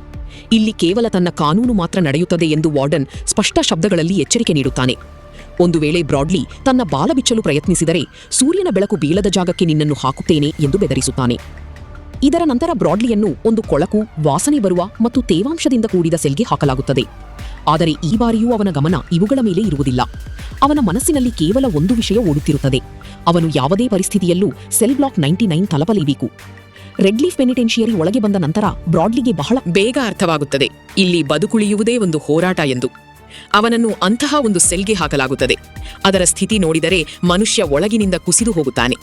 Speaker 1: ಇಲ್ಲಿ ಕೇವಲ ತನ್ನ ಕಾನೂನು ಮಾತ್ರ ನಡೆಯುತ್ತದೆ ಎಂದು ವಾರ್ಡನ್ ಸ್ಪಷ್ಟ ಶಬ್ದಗಳಲ್ಲಿ ಎಚ್ಚರಿಕೆ ನೀಡುತ್ತಾನೆ. ಒಂದು ವೇಳೆ ಬ್ರಾಡ್ಲಿ ತನ್ನ ಬಾಲ ಬಿಚ್ಚಲು ಪ್ರಯತ್ನಿಸಿದರೆ ಸೂರ್ಯನ ಬೆಳಕು ಬೀಳದ ಜಾಗಕ್ಕೆ ನಿನ್ನನ್ನು ಹಾಕುತ್ತೇನೆ ಎಂದು ಬೆದರಿಸುತ್ತಾನೆ. ಇದರ ನಂತರ ಬ್ರಾಡ್ಲಿಯನ್ನು ಒಂದು ಕೊಳಕು, ವಾಸನೆ ಬರುವ ಮತ್ತು ತೇವಾಂಶದಿಂದ ಕೂಡಿದ ಸೆಲ್ಗೆ ಹಾಕಲಾಗುತ್ತದೆ. ಆದರೆ ಈ ಬಾರಿಯೂ ಅವನ ಗಮನ ಇವುಗಳ ಮೇಲೆ ಇರುವುದಿಲ್ಲ. ಅವನ ಮನಸ್ಸಿನಲ್ಲಿ ಕೇವಲ ಒಂದು ವಿಷಯ ಓಡುತ್ತಿರುತ್ತದೆ. ಅವನು ಯಾವುದೇ ಪರಿಸ್ಥಿತಿಯಲ್ಲೂ ಸೆಲ್ ಬ್ಲಾಕ್ 99 ತಲುಪಲೇಬೇಕು. ರೆಡ್ ಲೀಫ್ ಪೆನಿಟೆನ್ಷಿಯರಿ ಒಳಗೆ ಬಂದ ನಂತರ ಬ್ರಾಡ್ಲಿಗೆ ಬಹಳ ಬೇಗ ಅರ್ಥವಾಗುತ್ತದೆ, ಇಲ್ಲಿ ಬದುಕುಳಿಯುವುದೇ ಒಂದು ಹೋರಾಟ ಎಂದು. ಅವನನ್ನು ಅಂತಹ ಒಂದು ಸೆಲ್ಗೆ ಹಾಕಲಾಗುತ್ತದೆ. ಅದರ ಸ್ಥಿತಿ ನೋಡಿದರೆ ಮನುಷ್ಯ ಒಳಗಿನಿಂದ ಕುಸಿದು ಹೋಗುತ್ತಾನೆ.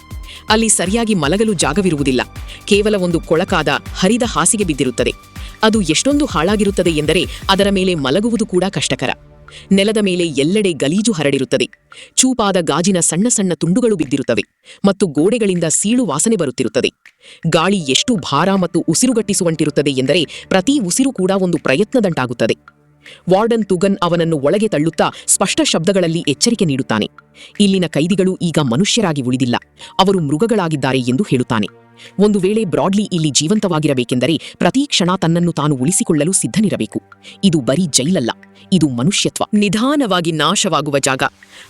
Speaker 1: ಅಲ್ಲಿ ಸರಿಯಾಗಿ ಮಲಗಲು ಜಾಗವಿರುವುದಿಲ್ಲ. ಕೇವಲ ಒಂದು ಕೊಳಕಾದ ಹರಿದ ಹಾಸಿಗೆ ಬಿದ್ದಿರುತ್ತದೆ. ಅದು ಎಷ್ಟೊಂದು ಹಾಳಾಗಿರುತ್ತದೆ ಎಂದರೆ ಅದರ ಮೇಲೆ ಮಲಗುವುದು ಕೂಡ ಕಷ್ಟಕರ. ನೆಲದ ಮೇಲೆ ಎಲ್ಲೆಡೆ ಗಲೀಜು ಹರಡಿರುತ್ತದೆ. ಚೂಪಾದ ಗಾಜಿನ ಸಣ್ಣ ಸಣ್ಣ ತುಂಡುಗಳು ಬಿದ್ದಿರುತ್ತವೆ ಮತ್ತು ಗೋಡೆಗಳಿಂದ ಸೀಳು ವಾಸನೆ ಬರುತ್ತಿರುತ್ತದೆ. ಗಾಳಿ ಎಷ್ಟು ಭಾರ ಮತ್ತು ಉಸಿರುಗಟ್ಟಿಸುವಂತಿರುತ್ತದೆ ಎಂದರೆ ಪ್ರತಿ ಉಸಿರು ಕೂಡ ಒಂದು ಪ್ರಯತ್ನದಂಟಾಗುತ್ತದೆ. ವಾರ್ಡನ್ ತುಗನ್ ಅವನನ್ನು ಒಳಗೆ ತಳ್ಳುತ್ತಾ ಸ್ಪಷ್ಟ ಶಬ್ದಗಳಲ್ಲಿ ಎಚ್ಚರಿಕೆ ನೀಡುತ್ತಾನೆ. ಇಲ್ಲಿನ ಕೈದಿಗಳು ಈಗ ಮನುಷ್ಯರಾಗಿ ಉಳಿದಿಲ್ಲ, ಅವರು ಮೃಗಗಳಾಗಿದ್ದಾರೆ ಎಂದು ಹೇಳುತ್ತಾನೆ. ಒಂದು ವೇಳೆ ಬ್ರಾಡ್ಲಿ ಇಲ್ಲಿ ಜೀವಂತವಾಗಿರಬೇಕೆಂದರೆ ಪ್ರತಿ ಕ್ಷಣ ತನ್ನನ್ನು ತಾನು ಉಳಿಸಿಕೊಳ್ಳಲು ಸಿದ್ಧನಿರಬೇಕು. ಇದು ಬರೀ ಜೈಲಲ್ಲ, ಇದು ಮನುಷ್ಯತ್ವ, ನಿಧಾನವಾಗಿ ನಾಶವಾಗುವ ಜಾಗ.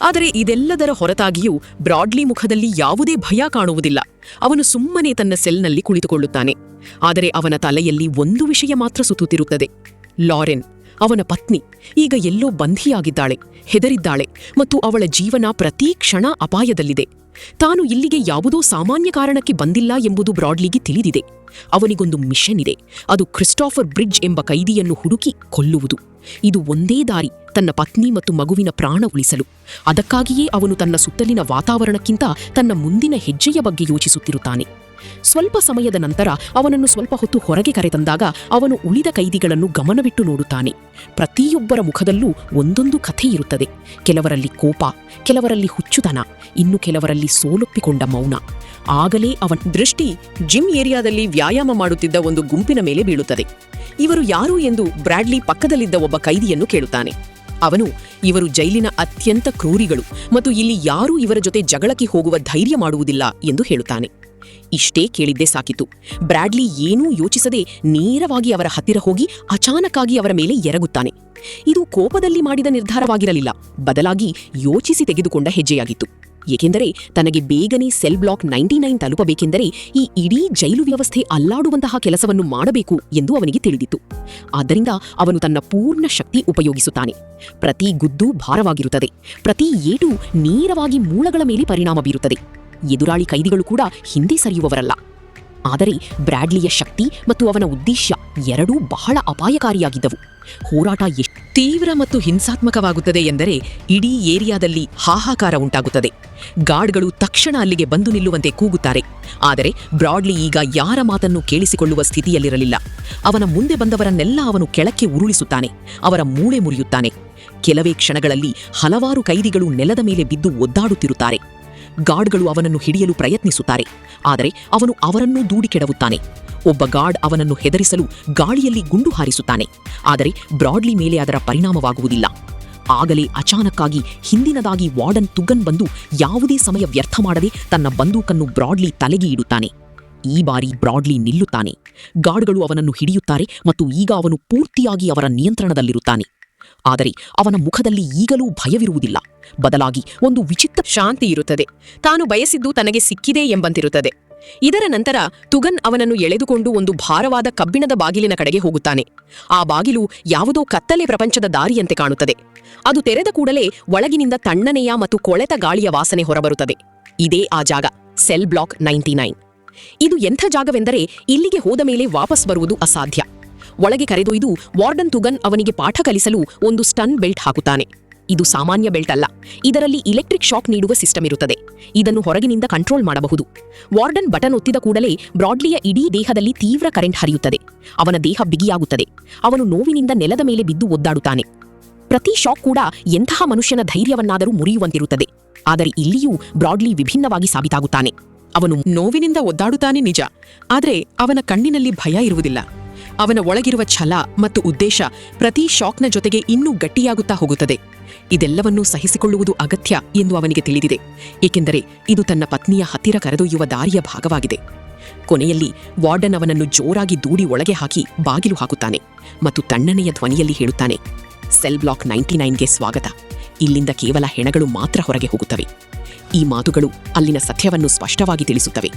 Speaker 1: ಆದರೆ ಇದೆಲ್ಲದರ ಹೊರತಾಗಿಯೂ ಬ್ರಾಡ್ಲಿ ಮುಖದಲ್ಲಿ ಯಾವುದೇ ಭಯ ಕಾಣುವುದಿಲ್ಲ. ಅವನು ಸುಮ್ಮನೆ ತನ್ನ ಸೆಲ್ನಲ್ಲಿ ಕುಳಿತುಕೊಳ್ಳುತ್ತಾನೆ. ಆದರೆ ಅವನ ತಲೆಯಲ್ಲಿ ಒಂದು ವಿಷಯ ಮಾತ್ರ ಸುತ್ತುತ್ತಿರುತ್ತದೆ. ಲಾರೆನ್, ಅವನ ಪತ್ನಿ, ಈಗ ಎಲ್ಲೋ ಬಂಧಿಯಾಗಿದ್ದಾಳೆ, ಹೆದರಿದ್ದಾಳೆ ಮತ್ತು ಅವಳ ಜೀವನ ಪ್ರತಿ ಕ್ಷಣ ಅಪಾಯದಲ್ಲಿದೆ. ತಾನು ಇಲ್ಲಿಗೆ ಯಾವುದೋ ಸಾಮಾನ್ಯ ಕಾರಣಕ್ಕೆ ಬಂದಿಲ್ಲ ಎಂಬುದು ಬ್ರಾಡ್ಲಿಗೆ ತಿಳಿದಿದೆ. ಅವನಿಗೊಂದು ಮಿಷನ್ ಇದೆ. ಅದು ಕ್ರಿಸ್ಟೋಫರ್ ಬ್ರಿಡ್ಜ್ ಎಂಬ ಕೈದಿಯನ್ನು ಹುಡುಕಿ ಕೊಲ್ಲುವುದು. ಇದು ಒಂದೇ ದಾರಿ ತನ್ನ ಪತ್ನಿ ಮತ್ತು ಮಗುವಿನ ಪ್ರಾಣ ಉಳಿಸಲು. ಅದಕ್ಕಾಗಿಯೇ ಅವನು ತನ್ನ ಸುತ್ತಲಿನ ವಾತಾವರಣಕ್ಕಿಂತ ತನ್ನ ಮುಂದಿನ ಹೆಜ್ಜೆಯ ಬಗ್ಗೆ ಯೋಚಿಸುತ್ತಿರುತ್ತಾನೆ. ಸ್ವಲ್ಪ ಸಮಯದ ನಂತರ ಅವನನ್ನು ಸ್ವಲ್ಪ ಹೊತ್ತು ಹೊರಗೆ ಕರೆತಂದಾಗ ಅವನು ಉಳಿದ ಕೈದಿಗಳನ್ನು ಗಮನವಿಟ್ಟು ನೋಡುತ್ತಾನೆ. ಪ್ರತಿಯೊಬ್ಬರ ಮುಖದಲ್ಲೂ ಒಂದೊಂದು ಕಥೆ ಇರುತ್ತದೆ. ಕೆಲವರಲ್ಲಿ ಕೋಪ, ಕೆಲವರಲ್ಲಿ ಹುಚ್ಚುತನ, ಇನ್ನು ಕೆಲವರಲ್ಲಿ ಸೋಲೊಪ್ಪಿಕೊಂಡ ಮೌನ. ಆಗಲೇ ಅವನ ದೃಷ್ಟಿ ಜಿಮ್ ಏರಿಯಾದಲ್ಲಿ ವ್ಯಾಯಾಮ ಮಾಡುತ್ತಿದ್ದ ಒಂದು ಗುಂಪಿನ ಮೇಲೆ ಬೀಳುತ್ತದೆ. ಇವರು ಯಾರು ಎಂದು ಬ್ರಾಡ್ಲಿ ಪಕ್ಕದಲ್ಲಿದ್ದ ಒಬ್ಬ ಕೈದಿಯನ್ನು ಕೇಳುತ್ತಾನೆ. ಅವನು, ಇವರು ಜೈಲಿನ ಅತ್ಯಂತ ಕ್ರೂರಿಗಳು ಮತ್ತು ಇಲ್ಲಿ ಯಾರೂ ಇವರ ಜೊತೆ ಜಗಳಕ್ಕೆ ಹೋಗುವ ಧೈರ್ಯ ಮಾಡುವುದಿಲ್ಲ ಎಂದು ಹೇಳುತ್ತಾನೆ. ಇಷ್ಟೇ ಕೇಳಿದ್ದೇ ಸಾಕಿತು. ಬ್ರಾಡ್ಲಿ ಏನೂ ಯೋಚಿಸದೆ ನೇರವಾಗಿ ಅವರ ಹತ್ತಿರ ಹೋಗಿ ಅಚಾನಕ್ಕಾಗಿ ಅವರ ಮೇಲೆ ಎರಗುತ್ತಾನೆ. ಇದು ಕೋಪದಲ್ಲಿ ಮಾಡಿದ ನಿರ್ಧಾರವಾಗಿರಲಿಲ್ಲ, ಬದಲಾಗಿ ಯೋಚಿಸಿ ತೆಗೆದುಕೊಂಡ ಹೆಜ್ಜೆಯಾಗಿತ್ತು. ಏಕೆಂದರೆ ತನಗೆ ಬೇಗನೆ ಸೆಲ್ ಬ್ಲಾಕ್ 99 ತಲುಪಬೇಕೆಂದರೆ ಈ ಇಡೀ ಜೈಲು ವ್ಯವಸ್ಥೆ ಅಲ್ಲಾಡುವಂತಹ ಕೆಲಸವನ್ನು ಮಾಡಬೇಕು ಎಂದು ಅವನಿಗೆ ತಿಳಿದಿತ್ತು. ಆದ್ದರಿಂದ ಅವನು ತನ್ನ ಪೂರ್ಣ ಶಕ್ತಿ ಉಪಯೋಗಿಸುತ್ತಾನೆ. ಪ್ರತಿ ಗುದ್ದು ಭಾರವಾಗಿರುತ್ತದೆ, ಪ್ರತಿ ಏಟು ನೇರವಾಗಿ ಮೂಳೆಗಳ ಮೇಲೆ ಪರಿಣಾಮ ಬೀರುತ್ತದೆ. ಎದುರಾಳಿ ಕೈದಿಗಳು ಕೂಡ ಹಿಂದೆ ಸರಿಯುವವರಲ್ಲ. ಆದರೆ ಬ್ರಾಡ್ಲಿಯ ಶಕ್ತಿ ಮತ್ತು ಅವನ ಉದ್ದೇಶ ಎರಡೂ ಬಹಳ ಅಪಾಯಕಾರಿಯಾಗಿದ್ದವು. ಹೋರಾಟ ಎಷ್ಟು ತೀವ್ರ ಮತ್ತು ಹಿಂಸಾತ್ಮಕವಾಗುತ್ತದೆ ಎಂದರೆ ಇಡೀ ಏರಿಯಾದಲ್ಲಿ ಹಾಹಾಕಾರ ಉಂಟಾಗುತ್ತದೆ. ಗಾರ್ಡ್ಗಳು ತಕ್ಷಣ ಅಲ್ಲಿಗೆ ಬಂದು ನಿಲ್ಲುವಂತೆ ಕೂಗುತ್ತಾರೆ. ಆದರೆ ಬ್ರಾಡ್ಲಿ ಈಗ ಯಾರ ಮಾತನ್ನು ಕೇಳಿಸಿಕೊಳ್ಳುವ ಸ್ಥಿತಿಯಲ್ಲಿರಲಿಲ್ಲ. ಅವನ ಮುಂದೆ ಬಂದವರನ್ನೆಲ್ಲ ಅವನು ಕೆಳಕ್ಕೆ ಉರುಳಿಸುತ್ತಾನೆ, ಅವರ ಮೂಳೆ ಮುರಿಯುತ್ತಾನೆ. ಕೆಲವೇ ಕ್ಷಣಗಳಲ್ಲಿ ಹಲವಾರು ಕೈದಿಗಳು ನೆಲದ ಮೇಲೆ ಬಿದ್ದು ಒದ್ದಾಡುತ್ತಿರುತ್ತಾರೆ. ಗಾರ್ಡ್ಗಳು ಅವನನ್ನು ಹಿಡಿಯಲು ಪ್ರಯತ್ನಿಸುತ್ತಾರೆ, ಆದರೆ ಅವನು ಅವರನ್ನೂ ದೂಡಿ ಕೆಡವುತ್ತಾನೆ. ಒಬ್ಬ ಗಾರ್ಡ್ ಅವನನ್ನು ಹೆದರಿಸಲು ಗಾಳಿಯಲ್ಲಿ ಗುಂಡು ಹಾರಿಸುತ್ತಾನೆ, ಆದರೆ ಬ್ರಾಡ್ಲಿ ಮೇಲೆ ಅದರ ಪರಿಣಾಮವಾಗುವುದಿಲ್ಲ. ಆಗಲೇ ಅಚಾನಕ್ಕಾಗಿ ಹಿಂದಿನದಾಗಿ ವಾರ್ಡನ್ ತುಗನ್ ಬಂದು ಯಾವುದೇ ಸಮಯ ವ್ಯರ್ಥ ಮಾಡದೆ ತನ್ನ ಬಂದೂಕನ್ನು ಬ್ರಾಡ್ಲಿ ತಲೆಗೆ ಇಡುತ್ತಾನೆ. ಈ ಬಾರಿ ಬ್ರಾಡ್ಲಿ ನಿಲ್ಲುತ್ತಾನೆ. ಗಾರ್ಡ್ಗಳು ಅವನನ್ನು ಹಿಡಿಯುತ್ತಾರೆ ಮತ್ತು ಈಗ ಅವನು ಪೂರ್ತಿಯಾಗಿ ಅವರ ನಿಯಂತ್ರಣದಲ್ಲಿರುತ್ತಾನೆ. ಆದರೆ ಅವನ ಮುಖದಲ್ಲಿ ಈಗಲೂ ಭಯವಿರುವುದಿಲ್ಲ, ಬದಲಾಗಿ ಒಂದು ವಿಚಿತ್ರ ಶಾಂತಿ ಇರುತ್ತದೆ. ತಾನು ಬಯಸಿದ್ದು ತನಗೆ ಸಿಕ್ಕಿದೆ ಎಂಬಂತಿರುತ್ತದೆ. ಇದರ ನಂತರ ತುಗನ್ ಅವನನ್ನು ಎಳೆದುಕೊಂಡು ಒಂದು ಭಾರವಾದ ಕಬ್ಬಿಣದ ಬಾಗಿಲಿನ ಕಡೆಗೆ ಹೋಗುತ್ತಾನೆ. ಆ ಬಾಗಿಲು ಯಾವುದೋ ಕತ್ತಲೆ ಪ್ರಪಂಚದ ದಾರಿಯಂತೆ ಕಾಣುತ್ತದೆ. ಅದು ತೆರೆದ ಕೂಡಲೇ ಒಳಗಿನಿಂದ ತಣ್ಣನೆಯ ಮತ್ತು ಕೊಳೆತ ಗಾಳಿಯ ವಾಸನೆ ಹೊರಬರುತ್ತದೆ. ಇದೇ ಆ ಜಾಗ, ಸೆಲ್ ಬ್ಲಾಕ್ 99. ಇದು ಎಂಥ ಜಾಗವೆಂದರೆ ಇಲ್ಲಿಗೆ ಹೋದ ಮೇಲೆ ವಾಪಸ್ ಬರುವುದು ಅಸಾಧ್ಯ. ಒಳಗೆ ಕರೆದೊಯ್ದು ವಾರ್ಡನ್ ತುಗನ್ ಅವನಿಗೆ ಪಾಠ ಕಲಿಸಲು ಒಂದು ಸ್ಟನ್ ಬೆಲ್ಟ್ ಹಾಕುತ್ತಾನೆ. ಇದು ಸಾಮಾನ್ಯ ಬೆಲ್ಟ್ ಅಲ್ಲ, ಇದರಲ್ಲಿ ಇಲೆಕ್ಟ್ರಿಕ್ ಶಾಕ್ ನೀಡುವ ಸಿಸ್ಟಮ್ ಇರುತ್ತದೆ. ಇದನ್ನು ಹೊರಗಿನಿಂದ ಕಂಟ್ರೋಲ್ ಮಾಡಬಹುದು. ವಾರ್ಡನ್ ಬಟನ್ ಒತ್ತಿದ ಕೂಡಲೇ ಬ್ರಾಡ್ಲಿಯ ಇಡೀ ದೇಹದಲ್ಲಿ ತೀವ್ರ ಕರೆಂಟ್ ಹರಿಯುತ್ತದೆ. ಅವನ ದೇಹ ಬಿಗಿಯಾಗುತ್ತದೆ. ಅವನು ನೋವಿನಿಂದ ನೆಲದ ಮೇಲೆ ಬಿದ್ದು ಒದ್ದಾಡುತ್ತಾನೆ. ಪ್ರತಿ ಶಾಕ್ ಕೂಡ ಎಂತಹ ಮನುಷ್ಯನ ಧೈರ್ಯವನ್ನಾದರೂ ಮುರಿಯುವಂತಿರುತ್ತದೆ. ಆದರೆ ಇಲ್ಲಿಯೂ ಬ್ರಾಡ್ಲಿ ವಿಭಿನ್ನವಾಗಿ ಸಾಬೀತಾಗುತ್ತಾನೆ. ಅವನು ನೋವಿನಿಂದ ಒದ್ದಾಡುತ್ತಾನೆ ನಿಜ, ಆದರೆ ಅವನ ಕಣ್ಣಿನಲ್ಲಿ ಭಯ ಇರುವುದಿಲ್ಲ. ಅವನ ಒಳಗಿರುವ ಛಲ ಮತ್ತು ಉದ್ದೇಶ ಪ್ರತಿ ಶಾಕ್ನ ಜೊತೆಗೆ ಇನ್ನೂ ಗಟ್ಟಿಯಾಗುತ್ತಾ ಹೋಗುತ್ತದೆ. ಇದೆಲ್ಲವನ್ನೂ ಸಹಿಸಿಕೊಳ್ಳುವುದು ಅಗತ್ಯ ಎಂದು ಅವನಿಗೆ ತಿಳಿದಿದೆ, ಏಕೆಂದರೆ ಇದು ತನ್ನ ಪತ್ನಿಯ ಹತ್ತಿರ ಕರೆದೊಯ್ಯುವ ದಾರಿಯ ಭಾಗವಾಗಿದೆ. ಕೊನೆಯಲ್ಲಿ ವಾರ್ಡನ್ ಅವನನ್ನು ಜೋರಾಗಿ ದೂಡಿ ಒಳಗೆ ಹಾಕಿ ಬಾಗಿಲು ಹಾಕುತ್ತಾನೆ ಮತ್ತು ತಣ್ಣನೆಯ ಧ್ವನಿಯಲ್ಲಿ ಹೇಳುತ್ತಾನೆ, ಸೆಲ್ ಬ್ಲಾಕ್ 99ಗೆ ಸ್ವಾಗತ. ಇಲ್ಲಿಂದ ಕೇವಲ ಹೆಣಗಳು ಮಾತ್ರ ಹೊರಗೆ ಹೋಗುತ್ತವೆ. ಈ ಮಾತುಗಳು ಅಲ್ಲಿನ ಸತ್ಯವನ್ನು ಸ್ಪಷ್ಟವಾಗಿ ತಿಳಿಸುತ್ತವೆ.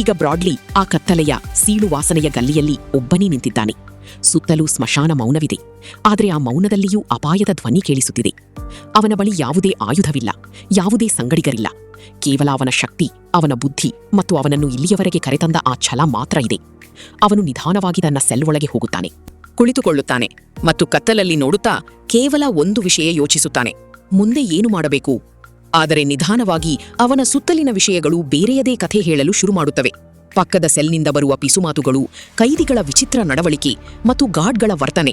Speaker 1: ಈಗ ಬ್ರಾಡ್ಲಿ ಆ ಕತ್ತಲೆಯ ಸೀಳು ವಾಸನೆಯ ಗಲ್ಲಿಯಲ್ಲಿ ಒಬ್ಬನೇ ನಿಂತಿದ್ದಾನೆ. ಸುತ್ತಲೂ ಸ್ಮಶಾನ ಮೌನವಿದೆ, ಆದರೆ ಆ ಮೌನದಲ್ಲಿಯೂ ಅಪಾಯದ ಧ್ವನಿ ಕೇಳಿಸುತ್ತಿದೆ. ಅವನ ಬಳಿ ಯಾವುದೇ ಆಯುಧವಿಲ್ಲ, ಯಾವುದೇ ಸಂಗಡಿಗರಿಲ್ಲ. ಕೇವಲ ಅವನ ಶಕ್ತಿ, ಅವನ ಬುದ್ಧಿ ಮತ್ತು ಅವನನ್ನು ಇಲ್ಲಿಯವರೆಗೆ ಕರೆತಂದ ಆ ಛಲ ಮಾತ್ರ ಇದೆ. ಅವನು ನಿಧಾನವಾಗಿ ತನ್ನ ಸೆಲ್ ಒಳಗೆ ಹೋಗುತ್ತಾನೆ, ಕುಳಿತುಕೊಳ್ಳುತ್ತಾನೆ ಮತ್ತು ಕತ್ತಲಲ್ಲಿ ನೋಡುತ್ತಾ ಕೇವಲ ಒಂದು ವಿಷಯ ಯೋಚಿಸುತ್ತಾನೆ: ಮುಂದೆ ಏನು ಮಾಡಬೇಕು? ಆದರೆ ನಿಧಾನವಾಗಿ ಅವನ ಸುತ್ತಲಿನ ವಿಷಯಗಳು ಬೇರೆಯದೇ ಕಥೆ ಹೇಳಲು ಶುರುಮಾಡುತ್ತವೆ. ಪಕ್ಕದ ಸೆಲ್ನಿಂದ ಬರುವ ಪಿಸುಮಾತುಗಳು, ಕೈದಿಗಳ ವಿಚಿತ್ರ ನಡವಳಿಕೆ ಮತ್ತು ಗಾರ್ಡ್ಗಳ ವರ್ತನೆ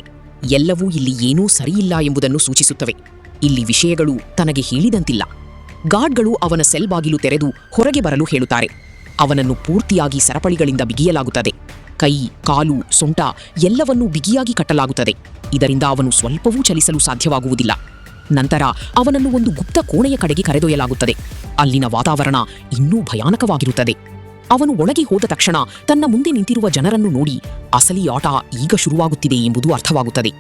Speaker 1: ಎಲ್ಲವೂ ಇಲ್ಲಿ ಏನೂ ಸರಿಯಿಲ್ಲ ಎಂಬುದನ್ನು ಸೂಚಿಸುತ್ತವೆ. ಇಲ್ಲಿ ವಿಷಯಗಳು ತನಗೆ ಹೇಳಿದಂತಿಲ್ಲ. ಗಾರ್ಡ್ಗಳು ಅವನ ಸೆಲ್ ಬಾಗಿಲು ತೆರೆದು ಹೊರಗೆ ಬರಲು ಹೇಳುತ್ತಾರೆ. ಅವನನ್ನು ಪೂರ್ತಿಯಾಗಿ ಸರಪಳಿಗಳಿಂದ ಬಿಗಿಯಲಾಗುತ್ತದೆ. ಕೈ, ಕಾಲು, ಸೊಂಟ ಎಲ್ಲವನ್ನೂ ಬಿಗಿಯಾಗಿ ಕಟ್ಟಲಾಗುತ್ತದೆ. ಇದರಿಂದ ಅವನು ಸ್ವಲ್ಪವೂ ಚಲಿಸಲು ಸಾಧ್ಯವಾಗುವುದಿಲ್ಲ. ನಂತರ ಅವನನ್ನು ಒಂದು ಗುಪ್ತ ಕೋಣೆಯ ಕಡೆಗೆ ಕರೆದೊಯ್ಯಲಾಗುತ್ತದೆ. ಅಲ್ಲಿನ ವಾತಾವರಣ ಇನ್ನೂ ಭಯಾನಕವಾಗಿರುತ್ತದೆ. ಅವನು ಒಳಗೆ ಹೋದ ತಕ್ಷಣ ತನ್ನ ಮುಂದೆ ನಿಂತಿರುವ ಜನರನ್ನು ನೋಡಿ ಅಸಲಿ ಆಟ ಈಗ ಶುರುವಾಗುತ್ತಿದೆ ಎಂಬುದು ಅರ್ಥವಾಗುತ್ತದೆ.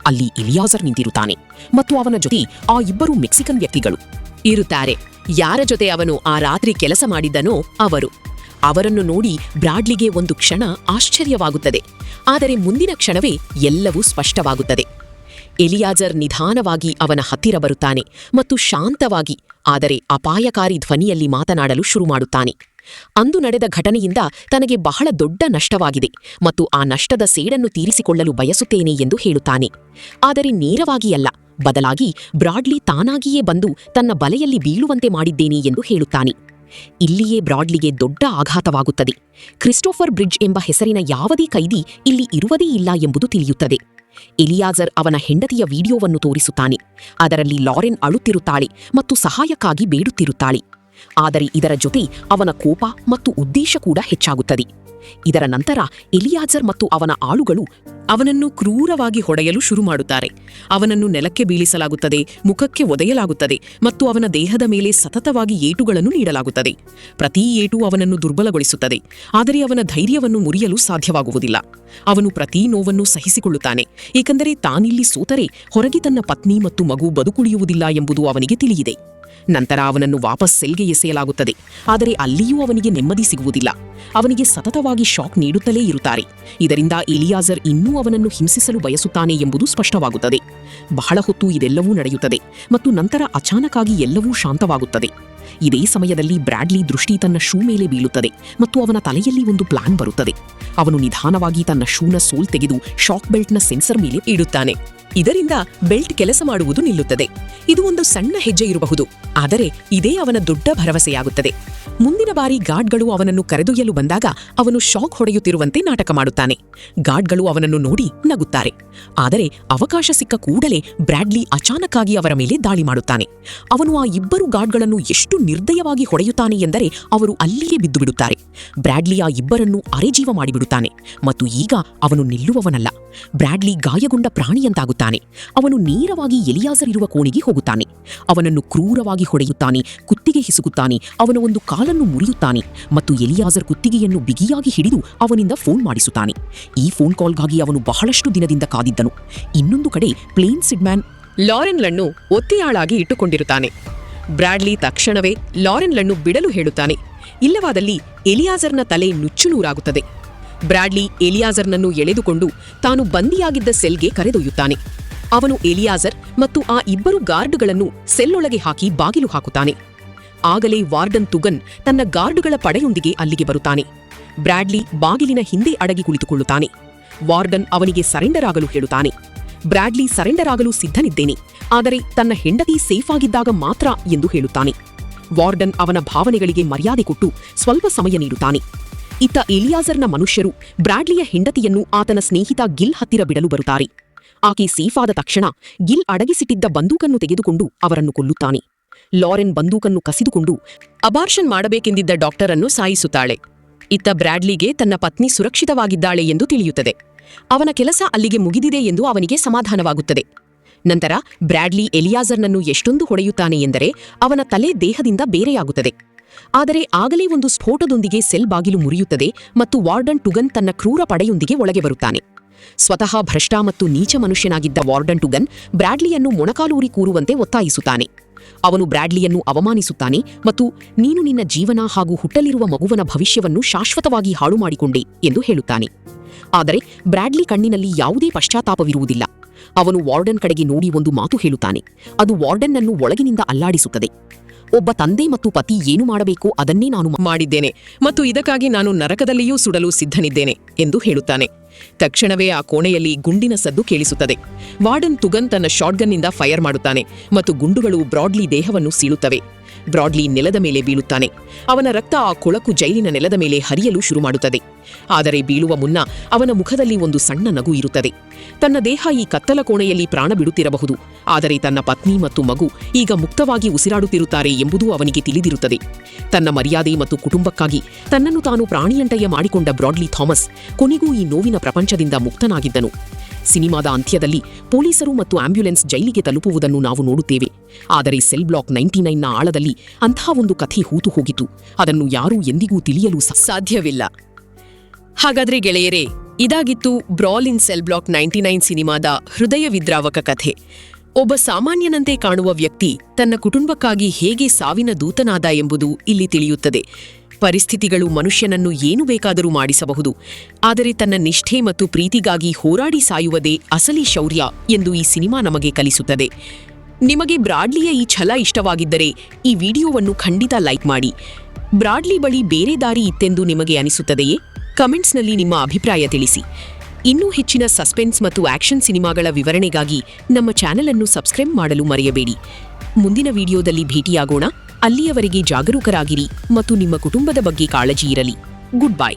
Speaker 1: ಅಲ್ಲಿ ಎಲಿಯಾಜರ್ ನಿಂತಿರುತ್ತಾನೆ ಮತ್ತು ಅವನ ಜೊತೆ ಆ ಇಬ್ಬರು ಮೆಕ್ಸಿಕನ್ ವ್ಯಕ್ತಿಗಳು ಇರುತ್ತಾರೆ. ಯಾರ ಜೊತೆ ಅವನು ಆ ರಾತ್ರಿ ಕೆಲಸ ಮಾಡಿದ್ದನೋ ಅವರನ್ನು ನೋಡಿ ಬ್ರಾಡ್ಲಿಗೆ ಒಂದು ಕ್ಷಣ ಆಶ್ಚರ್ಯವಾಗುತ್ತದೆ. ಆದರೆ ಮುಂದಿನ ಕ್ಷಣವೇ ಎಲ್ಲವೂ ಸ್ಪಷ್ಟವಾಗುತ್ತದೆ. ಎಲಿಯಾಜರ್ ನಿಧಾನವಾಗಿ ಅವನ ಹತ್ತಿರ ಬರುತ್ತಾನೆ ಮತ್ತು ಶಾಂತವಾಗಿ ಆದರೆ ಅಪಾಯಕಾರಿ ಧ್ವನಿಯಲ್ಲಿ ಮಾತನಾಡಲು ಶುರು ಮಾಡುತ್ತಾನೆ. ಅಂದು ನಡೆದ ಘಟನೆಯಿಂದ ತನಗೆ ಬಹಳ ದೊಡ್ಡ ನಷ್ಟವಾಗಿದೆ ಮತ್ತು ಆ ನಷ್ಟದ ಸೇಡನ್ನು ತೀರಿಸಿಕೊಳ್ಳಲು ಬಯಸುತ್ತೇನೆ ಎಂದು ಹೇಳುತ್ತಾನೆ. ಆದರೆ ನೇರವಾಗಿ ಅಲ್ಲ, ಬದಲಾಗಿ ಬ್ರಾಡ್ಲಿ ತಾನಾಗಿಯೇ ಬಂದು ತನ್ನ ಬಲೆಯಲ್ಲಿ ಬೀಳುವಂತೆ ಮಾಡಿದ್ದೇನೆ ಎಂದು ಹೇಳುತ್ತಾನೆ. ಇಲ್ಲಿಯೇ ಬ್ರಾಡ್ಲಿಗೆ ದೊಡ್ಡ ಆಘಾತವಾಗುತ್ತದೆ. ಕ್ರಿಸ್ಟೋಫರ್ ಬ್ರಿಡ್ಜ್ ಎಂಬ ಹೆಸರಿನ ಯಾವುದೇ ಕೈದಿ ಇಲ್ಲಿ ಇರುವುದೇ ಇಲ್ಲ ಎಂಬುದು ತಿಳಿಯುತ್ತದೆ. ಎಲಿಯಾಜರ್ ಅವನ ಹೆಂಡತಿಯ ವಿಡಿಯೋವನ್ನು ತೋರಿಸುತ್ತಾನೆ. ಅದರಲ್ಲಿ ಲಾರೆನ್ ಅಳುತ್ತಿರುತ್ತಾಳೆ ಮತ್ತು ಸಹಾಯಕ್ಕಾಗಿ ಬೇಡುತ್ತಿರುತ್ತಾಳೆ. ಆದರೆ ಇದರ ಜೊತೆ ಅವನ ಕೋಪ ಮತ್ತು ಉದ್ದೇಶ ಕೂಡ ಹೆಚ್ಚಾಗುತ್ತದೆ. ಇದರ ನಂತರ ಎಲಿಯಾಜರ್ ಮತ್ತು ಅವನ ಆಳುಗಳು ಅವನನ್ನು ಕ್ರೂರವಾಗಿ ಹೊಡೆಯಲು ಶುರು ಮಾಡುತ್ತಾರೆ. ಅವನನ್ನು ನೆಲಕ್ಕೆ ಬೀಳಿಸಲಾಗುತ್ತದೆ, ಮುಖಕ್ಕೆ ಒದೆಯಲಾಗುತ್ತದೆ ಮತ್ತು ಅವನ ದೇಹದ ಮೇಲೆ ಸತತವಾಗಿ ಏಟುಗಳನ್ನು ನೀಡಲಾಗುತ್ತದೆ. ಪ್ರತಿ ಏಟು ಅವನನ್ನು ದುರ್ಬಲಗೊಳಿಸುತ್ತದೆ, ಆದರೆ ಅವನ ಧೈರ್ಯವನ್ನು ಮುರಿಯಲು ಸಾಧ್ಯವಾಗುವುದಿಲ್ಲ. ಅವನು ಪ್ರತಿ ನೋವನ್ನು ಸಹಿಸಿಕೊಳ್ಳುತ್ತಾನೆ, ಏಕೆಂದರೆ ತಾನಿಲ್ಲಿ ಸೋತರೆ ಹೊರಗೆ ತನ್ನ ಪತ್ನಿ ಮತ್ತು ಮಗು ಬದುಕುಳಿಯುವುದಿಲ್ಲ ಎಂಬುದು ಅವನಿಗೆ ತಿಳಿಯಿದೆ. ನಂತರ ಅವನನ್ನು ವಾಪಸ್ ಸೆಲ್ಗೆ ಎಸೆಯಲಾಗುತ್ತದೆ, ಆದರೆ ಅಲ್ಲಿಯೂ ಅವನಿಗೆ ನೆಮ್ಮದಿ ಸಿಗುವುದಿಲ್ಲ. ಅವನಿಗೆ ಸತತವಾಗಿ ಶಾಕ್ ನೀಡುತ್ತಲೇ ಇರುತ್ತಾರೆ. ಇದರಿಂದ ಎಲಿಯಾಜರ್ ಇನ್ನೂ ಅವನನ್ನು ಹಿಂಸಿಸಲು ಬಯಸುತ್ತಾನೆ ಎಂಬುದು ಸ್ಪಷ್ಟವಾಗುತ್ತದೆ. ಬಹಳ ಹೊತ್ತು ಇದೆಲ್ಲವೂ ನಡೆಯುತ್ತದೆ ಮತ್ತು ನಂತರ ಅಚಾನಕ್ಕಾಗಿ ಎಲ್ಲವೂ ಶಾಂತವಾಗುತ್ತದೆ. ಇದೇ ಸಮಯದಲ್ಲಿ ಬ್ರಾಡ್ಲಿ ದೃಷ್ಟಿ ತನ್ನ ಶೂ ಮೇಲೆ ಬೀಳುತ್ತದೆ ಮತ್ತು ಅವನ ತಲೆಯಲ್ಲಿ ಒಂದು ಪ್ಲಾನ್ ಬರುತ್ತದೆ. ಅವನು ನಿಧಾನವಾಗಿ ತನ್ನ ಶೂನ ಸೋಲ್ ತೆಗೆದು ಶಾಕ್ ಬೆಲ್ಟ್ನ ಸೆನ್ಸರ್ ಮೇಲೆ ಇಡುತ್ತಾನೆ. ಇದರಿಂದ ಬೆಲ್ಟ್ ಕೆಲಸ ಮಾಡುವುದು ನಿಲ್ಲುತ್ತದೆ. ಇದು ಒಂದು ಸಣ್ಣ ಹೆಜ್ಜೆ ಇರಬಹುದು, ಆದರೆ ಇದೇ ಅವನ ದೊಡ್ಡ ಭರವಸೆಯಾಗುತ್ತದೆ. ಮುಂದಿನ ಬಾರಿ ಗಾರ್ಡ್ಗಳು ಅವನನ್ನು ಕರೆದೊಯ್ಯಲು ಬಂದಾಗ ಅವನು ಶಾಕ್ ಹೊಡೆಯುತ್ತಿರುವಂತೆ ನಾಟಕ ಮಾಡುತ್ತಾನೆ. ಗಾರ್ಡ್ಗಳು ಅವನನ್ನು ನೋಡಿ ನಗುತ್ತಾರೆ. ಆದರೆ ಅವಕಾಶ ಸಿಕ್ಕ ಕೂಡಲೇ ಬ್ರಾಡ್ಲಿ ಅಚಾನಕ್ಕಾಗಿ ಅವರ ಮೇಲೆ ದಾಳಿ ಮಾಡುತ್ತಾನೆ. ಅವನು ಆ ಇಬ್ಬರು ಗಾರ್ಡ್ಗಳನ್ನು ಎಷ್ಟು ನಿರ್ದಯವಾಗಿ ಹೊಡೆಯುತ್ತಾನೆ ಎಂದರೆ ಅವರು ಅಲ್ಲಿಯೇ ಬಿದ್ದು ಬಿಡುತ್ತಾರೆ. ಬ್ರಾಡ್ಲಿ ಆ ಇಬ್ಬರನ್ನು ಅರೆಜೀವ ಮಾಡಿಬಿಡುತ್ತಾನೆ ಮತ್ತು ಈಗ ಅವನು ನಿಲ್ಲುವವನಲ್ಲ. ಬ್ರಾಡ್ಲಿ ಗಾಯಗೊಂಡ ಪ್ರಾಣಿಯಂತಾಗುತ್ತಾನೆ. ಅವನು ನೇರವಾಗಿ ಎಲಿಯಾಜರ್ ಇರುವ ಕೋಣೆಗೆ ಹೋಗುತ್ತಾನೆ. ಅವನನ್ನು ಕ್ರೂರವಾಗಿ ಹೊಡೆಯುತ್ತಾನೆ, ಕುತ್ತಿಗೆ ಹಿಸುಕುತ್ತಾನೆ, ಅವನ ಒಂದು ಕಾಲನ್ನು ಮುರಿಯುತ್ತಾನೆ ಮತ್ತು ಎಲಿಯಾಜರ್ ಕುತ್ತಿಗೆಯನ್ನು ಬಿಗಿಯಾಗಿ ಹಿಡಿದು ಅವನಿಂದ ಫೋನ್ ಮಾಡಿಸುತ್ತಾನೆ. ಈ ಫೋನ್ ಕಾಲ್ಗಾಗಿ ಅವನು ಬಹಳಷ್ಟು ದಿನದಿಂದ ಕಾದಿದ್ದನು. ಇನ್ನೊಂದು ಕಡೆ ಪ್ಲೇನ್ ಸಿಡ್ಮ್ಯಾನ್ ಲಾರೆನ್ಳನ್ನು ಒತ್ತೆಯಾಳಾಗಿ ಇಟ್ಟುಕೊಂಡಿರುತ್ತಾನೆ. ಬ್ರಾಡ್ಲಿ ತಕ್ಷಣವೇ ಲಾರೆನ್ಳನ್ನು ಬಿಡಲು ಹೇಳುತ್ತಾನೆ. ಇಲ್ಲವಾದಲ್ಲಿ ಎಲಿಯಾಜರ್ನ ತಲೆ ನುಚ್ಚುನೂರಾಗುತ್ತದೆ. ಬ್ರಾಡ್ಲಿ ಎಲಿಯಾಜರ್ನನ್ನು ಎಳೆದುಕೊಂಡು ತಾನು ಬಂದಿಯಾಗಿದ್ದ ಸೆಲ್ಗೆ ಕರೆದೊಯ್ಯುತ್ತಾನೆ. ಅವನು ಎಲಿಯಾಜರ್ ಮತ್ತು ಆ ಇಬ್ಬರು ಗಾರ್ಡ್ಗಳನ್ನು ಸೆಲ್ಲೊಳಗೆ ಹಾಕಿ ಬಾಗಿಲು ಹಾಕುತ್ತಾನೆ. ಆಗಲೇ ವಾರ್ಡನ್ ತುಗನ್ ತನ್ನ ಗಾರ್ಡುಗಳ ಪಡೆಯೊಂದಿಗೆ ಅಲ್ಲಿಗೆ ಬರುತ್ತಾನೆ. ಬ್ರಾಡ್ಲಿ ಬಾಗಿಲಿನ ಹಿಂದೆ ಅಡಗಿ ಕುಳಿತುಕೊಳ್ಳುತ್ತಾನೆ. ವಾರ್ಡನ್ ಅವನಿಗೆ ಸರೆಂಡರ್ ಆಗಲು ಹೇಳುತ್ತಾನೆ. ಬ್ರಾಡ್ಲಿ ಸರೆಂಡರ್ ಆಗಲು ಸಿದ್ಧನಿದ್ದೇನೆ, ಆದರೆ ತನ್ನ ಹೆಂಡತಿ ಸೇಫ್ ಆಗಿದ್ದಾಗ ಮಾತ್ರ ಎಂದು ಹೇಳುತ್ತಾನೆ. ವಾರ್ಡನ್ ಅವನ ಭಾವನೆಗಳಿಗೆ ಮರ್ಯಾದೆ ಕೊಟ್ಟು ಸ್ವಲ್ಪ ಸಮಯ ನೀಡುತ್ತಾನೆ. ಇತ್ತ ಎಲಿಯಾಜರ್ನ ಮನುಷ್ಯರು ಬ್ರಾಡ್ಲಿಯ ಹೆಂಡತಿಯನ್ನು ಆತನ ಸ್ನೇಹಿತ ಗಿಲ್ ಹತ್ತಿರ ಬಿಡಲು ಬರುತ್ತಾರೆ. ಆಕೆ ಸೇಫಾದ ತಕ್ಷಣ ಗಿಲ್ ಅಡಗಿಸಿಟ್ಟಿದ್ದ ಬಂದೂಕನ್ನು ತೆಗೆದುಕೊಂಡು ಅವರನ್ನು ಕೊಲ್ಲುತ್ತಾನೆ. ಲಾರೆನ್ ಬಂದೂಕನ್ನು ಕಸಿದುಕೊಂಡು ಅಬಾರ್ಷನ್ ಮಾಡಬೇಕೆಂದಿದ್ದ ಡಾಕ್ಟರ್ ಅನ್ನು ಸಾಯಿಸುತ್ತಾಳೆ. ಇತ್ತ ಬ್ರಾಡ್ಲಿಗೆ ತನ್ನ ಪತ್ನಿ ಸುರಕ್ಷಿತವಾಗಿದ್ದಾಳೆ ಎಂದು ತಿಳಿಯುತ್ತದೆ. ಅವನ ಕೆಲಸ ಅಲ್ಲಿಗೆ ಮುಗಿದಿದೆ ಎಂದು ಅವನಿಗೆ ಸಮಾಧಾನವಾಗುತ್ತದೆ. ನಂತರ ಬ್ರಾಡ್ಲಿ ಎಲಿಯಾಜರ್ನನ್ನು ಎಷ್ಟೊಂದು ಹೊಡೆಯುತ್ತಾನೆ ಎಂದರೆ ಅವನ ತಲೆ ದೇಹದಿಂದ ಬೇರೆಯಾಗುತ್ತದೆ. ಆದರೆ ಆಗಲೇ ಒಂದು ಸ್ಫೋಟದೊಂದಿಗೆ ಸೆಲ್ ಬಾಗಿಲು ಮುರಿಯುತ್ತದೆ ಮತ್ತು ವಾರ್ಡನ್ ಟುಗನ್ ತನ್ನ ಕ್ರೂರ ಪಡೆಯೊಂದಿಗೆ ಒಳಗೆ ಬರುತ್ತಾನೆ. ಸ್ವತಃ ಭ್ರಷ್ಟ ಮತ್ತು ನೀಚ ಮನುಷ್ಯನಾಗಿದ್ದ ವಾರ್ಡನ್ ಟುಗನ್ ಬ್ರಾಡ್ಲಿಯನ್ನು ಮೊಣಕಾಲೂರಿ ಕೂರುವಂತೆ ಒತ್ತಾಯಿಸುತ್ತಾನೆ. ಅವನು ಬ್ರಾಡ್ಲಿಯನ್ನು ಅವಮಾನಿಸುತ್ತಾನೆ ಮತ್ತು ನೀನು ನಿನ್ನ ಜೀವನ ಹಾಗೂ ಹುಟ್ಟಲಿರುವ ಮಗುವನ ಭವಿಷ್ಯವನ್ನು ಶಾಶ್ವತವಾಗಿ ಹಾಳು ಮಾಡಿಕೊಂಡೆ ಎಂದು ಹೇಳುತ್ತಾನೆ. ಆದರೆ ಬ್ರಾಡ್ಲಿ ಕಣ್ಣಿನಲ್ಲಿ ಯಾವುದೇ ಪಶ್ಚಾತ್ತಾಪವಿರುವುದಿಲ್ಲ. ಅವನು ವಾರ್ಡನ್ ಕಡೆಗೆ ನೋಡಿ ಒಂದು ಮಾತು ಹೇಳುತ್ತಾನೆ. ಅದು ವಾರ್ಡನ್ನನ್ನು ಒಳಗಿನಿಂದ ಅಲ್ಲಾಡಿಸುತ್ತದೆ. ಒಬ್ಬ ತಂದೆ ಮತ್ತು ಪತಿ ಏನು ಮಾಡಬೇಕೋ ಅದನ್ನೇ ನಾನು ಮಾಡಿದ್ದೇನೆ ಮತ್ತು ಇದಕ್ಕಾಗಿ ನಾನು ನರಕದಲ್ಲಿಯೂ ಸುಡಲು ಸಿದ್ಧನಿದ್ದೇನೆ ಎಂದು ಹೇಳುತ್ತಾನೆ. ತಕ್ಷಣವೇ ಆ ಕೋಣೆಯಲ್ಲಿ ಗುಂಡಿನ ಸದ್ದು ಕೇಳಿಸುತ್ತದೆ. ವಾರ್ಡನ್ ತುಗನ್ ತನ್ನ ಶಾಟ್ಗನ್ನಿಂದ ಫೈರ್ ಮಾಡುತ್ತಾನೆ ಮತ್ತು ಗುಂಡುಗಳು ಬ್ರಾಡ್ಲಿ ದೇಹವನ್ನು ಸೀಳುತ್ತವೆ. ಬ್ರಾಡ್ಲಿ ನೆಲದ ಮೇಲೆ ಬೀಳುತ್ತಾನೆ. ಅವನ ರಕ್ತ ಆ ಕೊಳಕು ಜೈಲಿನ ನೆಲದ ಮೇಲೆ ಹರಿಯಲು ಶುರು ಮಾಡುತ್ತದೆ. ಆದರೆ ಬೀಳುವ ಮುನ್ನ ಅವನ ಮುಖದಲ್ಲಿ ಒಂದು ಸಣ್ಣ ನಗು ಇರುತ್ತದೆ. ತನ್ನ ದೇಹ ಈ ಕತ್ತಲ ಕೋಣೆಯಲ್ಲಿ ಪ್ರಾಣ ಬಿಡುತ್ತಿರಬಹುದು, ಆದರೆ ತನ್ನ ಪತ್ನಿ ಮತ್ತು ಮಗು ಈಗ ಮುಕ್ತವಾಗಿ ಉಸಿರಾಡುತ್ತಿರುತ್ತಾರೆ ಎಂಬುದು ಅವನಿಗೆ ತಿಳಿದಿರುತ್ತದೆ. ತನ್ನ ಮರ್ಯಾದೆ ಮತ್ತು ಕುಟುಂಬಕ್ಕಾಗಿ ತನ್ನನ್ನು ತಾನು ಪ್ರಾಣಿಯಂಟಯ್ಯ ಮಾಡಿಕೊಂಡ ಬ್ರಾಡ್ಲಿ ಥಾಮಸ್ ಕೊನೆಗೂ ಈ ನೋವಿನ ಪ್ರಪಂಚದಿಂದ ಮುಕ್ತನಾಗಿದ್ದನು. ಸಿನಿಮಾದ ಅಂತ್ಯದಲ್ಲಿ ಪೊಲೀಸರು ಮತ್ತು ಆಂಬ್ಯುಲೆನ್ಸ್ ಜೈಲಿಗೆ ತಲುಪುವುದನ್ನು ನಾವು ನೋಡುತ್ತೇವೆ. ಆದರೆ ಸೆಲ್ ಬ್ಲಾಕ್ 99ನ ಆಳದಲ್ಲಿ ಅಂತಹ ಒಂದು ಕಥೆ ಹೂತು ಹೋಗಿತು. ಅದನ್ನು ಯಾರೂ ಎಂದಿಗೂ ತಿಳಿಯಲು ಸಾಧ್ಯವಿಲ್ಲ. ಹಾಗಾದ್ರೆ ಗೆಳೆಯರೇ, ಇದಾಗಿತ್ತು ಬ್ರಾಲ್ ಇನ್ ಸೆಲ್ ಬ್ಲಾಕ್ 99 ಸಿನಿಮಾದ ಹೃದಯ ವಿದ್ರಾವಕ ಕಥೆ. ಒಬ್ಬ ಸಾಮಾನ್ಯನಂತೆ ಕಾಣುವ ವ್ಯಕ್ತಿ ತನ್ನ ಕುಟುಂಬಕ್ಕಾಗಿ ಹೇಗೆ ಸಾವಿನ ದೂತನಾದ ಎಂಬುದು ಇಲ್ಲಿ ತಿಳಿಯುತ್ತದೆ. ಪರಿಸ್ಥಿತಿಗಳು ಮನುಷ್ಯನನ್ನು ಏನು ಬೇಕಾದರೂ ಮಾಡಿಸಬಹುದು, ಆದರೆ ತನ್ನ ನಿಷ್ಠೆ ಮತ್ತು ಪ್ರೀತಿಗಾಗಿ ಹೋರಾಡಿ ಸಾಯುವುದೇ ಅಸಲಿ ಶೌರ್ಯ ಎಂದು ಈ ಸಿನಿಮಾ ನಮಗೆ ಕಲಿಸುತ್ತದೆ. ನಿಮಗೆ ಬ್ರಾಡ್ಲಿಯ ಈ ಛಲ ಇಷ್ಟವಾಗಿದ್ದರೆ ಈ ವಿಡಿಯೋವನ್ನು ಖಂಡಿತ ಲೈಕ್ ಮಾಡಿ. ಬ್ರಾಡ್ಲಿ ಬಳಿ ಬೇರೆ ದಾರಿ ಇತ್ತೆಂದು ನಿಮಗೆ ಅನಿಸುತ್ತದೆಯೇ? ಕಮೆಂಟ್ಸ್ನಲ್ಲಿ ನಿಮ್ಮ ಅಭಿಪ್ರಾಯ ತಿಳಿಸಿ. ಇನ್ನೂ ಹೆಚ್ಚಿನ ಸಸ್ಪೆನ್ಸ್ ಮತ್ತು ಆಕ್ಷನ್ ಸಿನಿಮಾಗಳ ವಿವರಣೆಗಾಗಿ ನಮ್ಮ ಚಾನೆಲ್ ಅನ್ನು ಸಬ್ಸ್ಕ್ರೈಬ್ ಮಾಡಲು ಮರೆಯಬೇಡಿ. ಮುಂದಿನ ವಿಡಿಯೋದಲ್ಲಿ ಭೇಟಿಯಾಗೋಣ. ಅಲ್ಲಿಯವರೆಗೆ ಜಾಗರೂಕರಾಗಿರಿ ಮತ್ತು ನಿಮ್ಮ ಕುಟುಂಬದ ಬಗ್ಗೆ ಕಾಳಜಿ ಇರಲಿ. Good bye.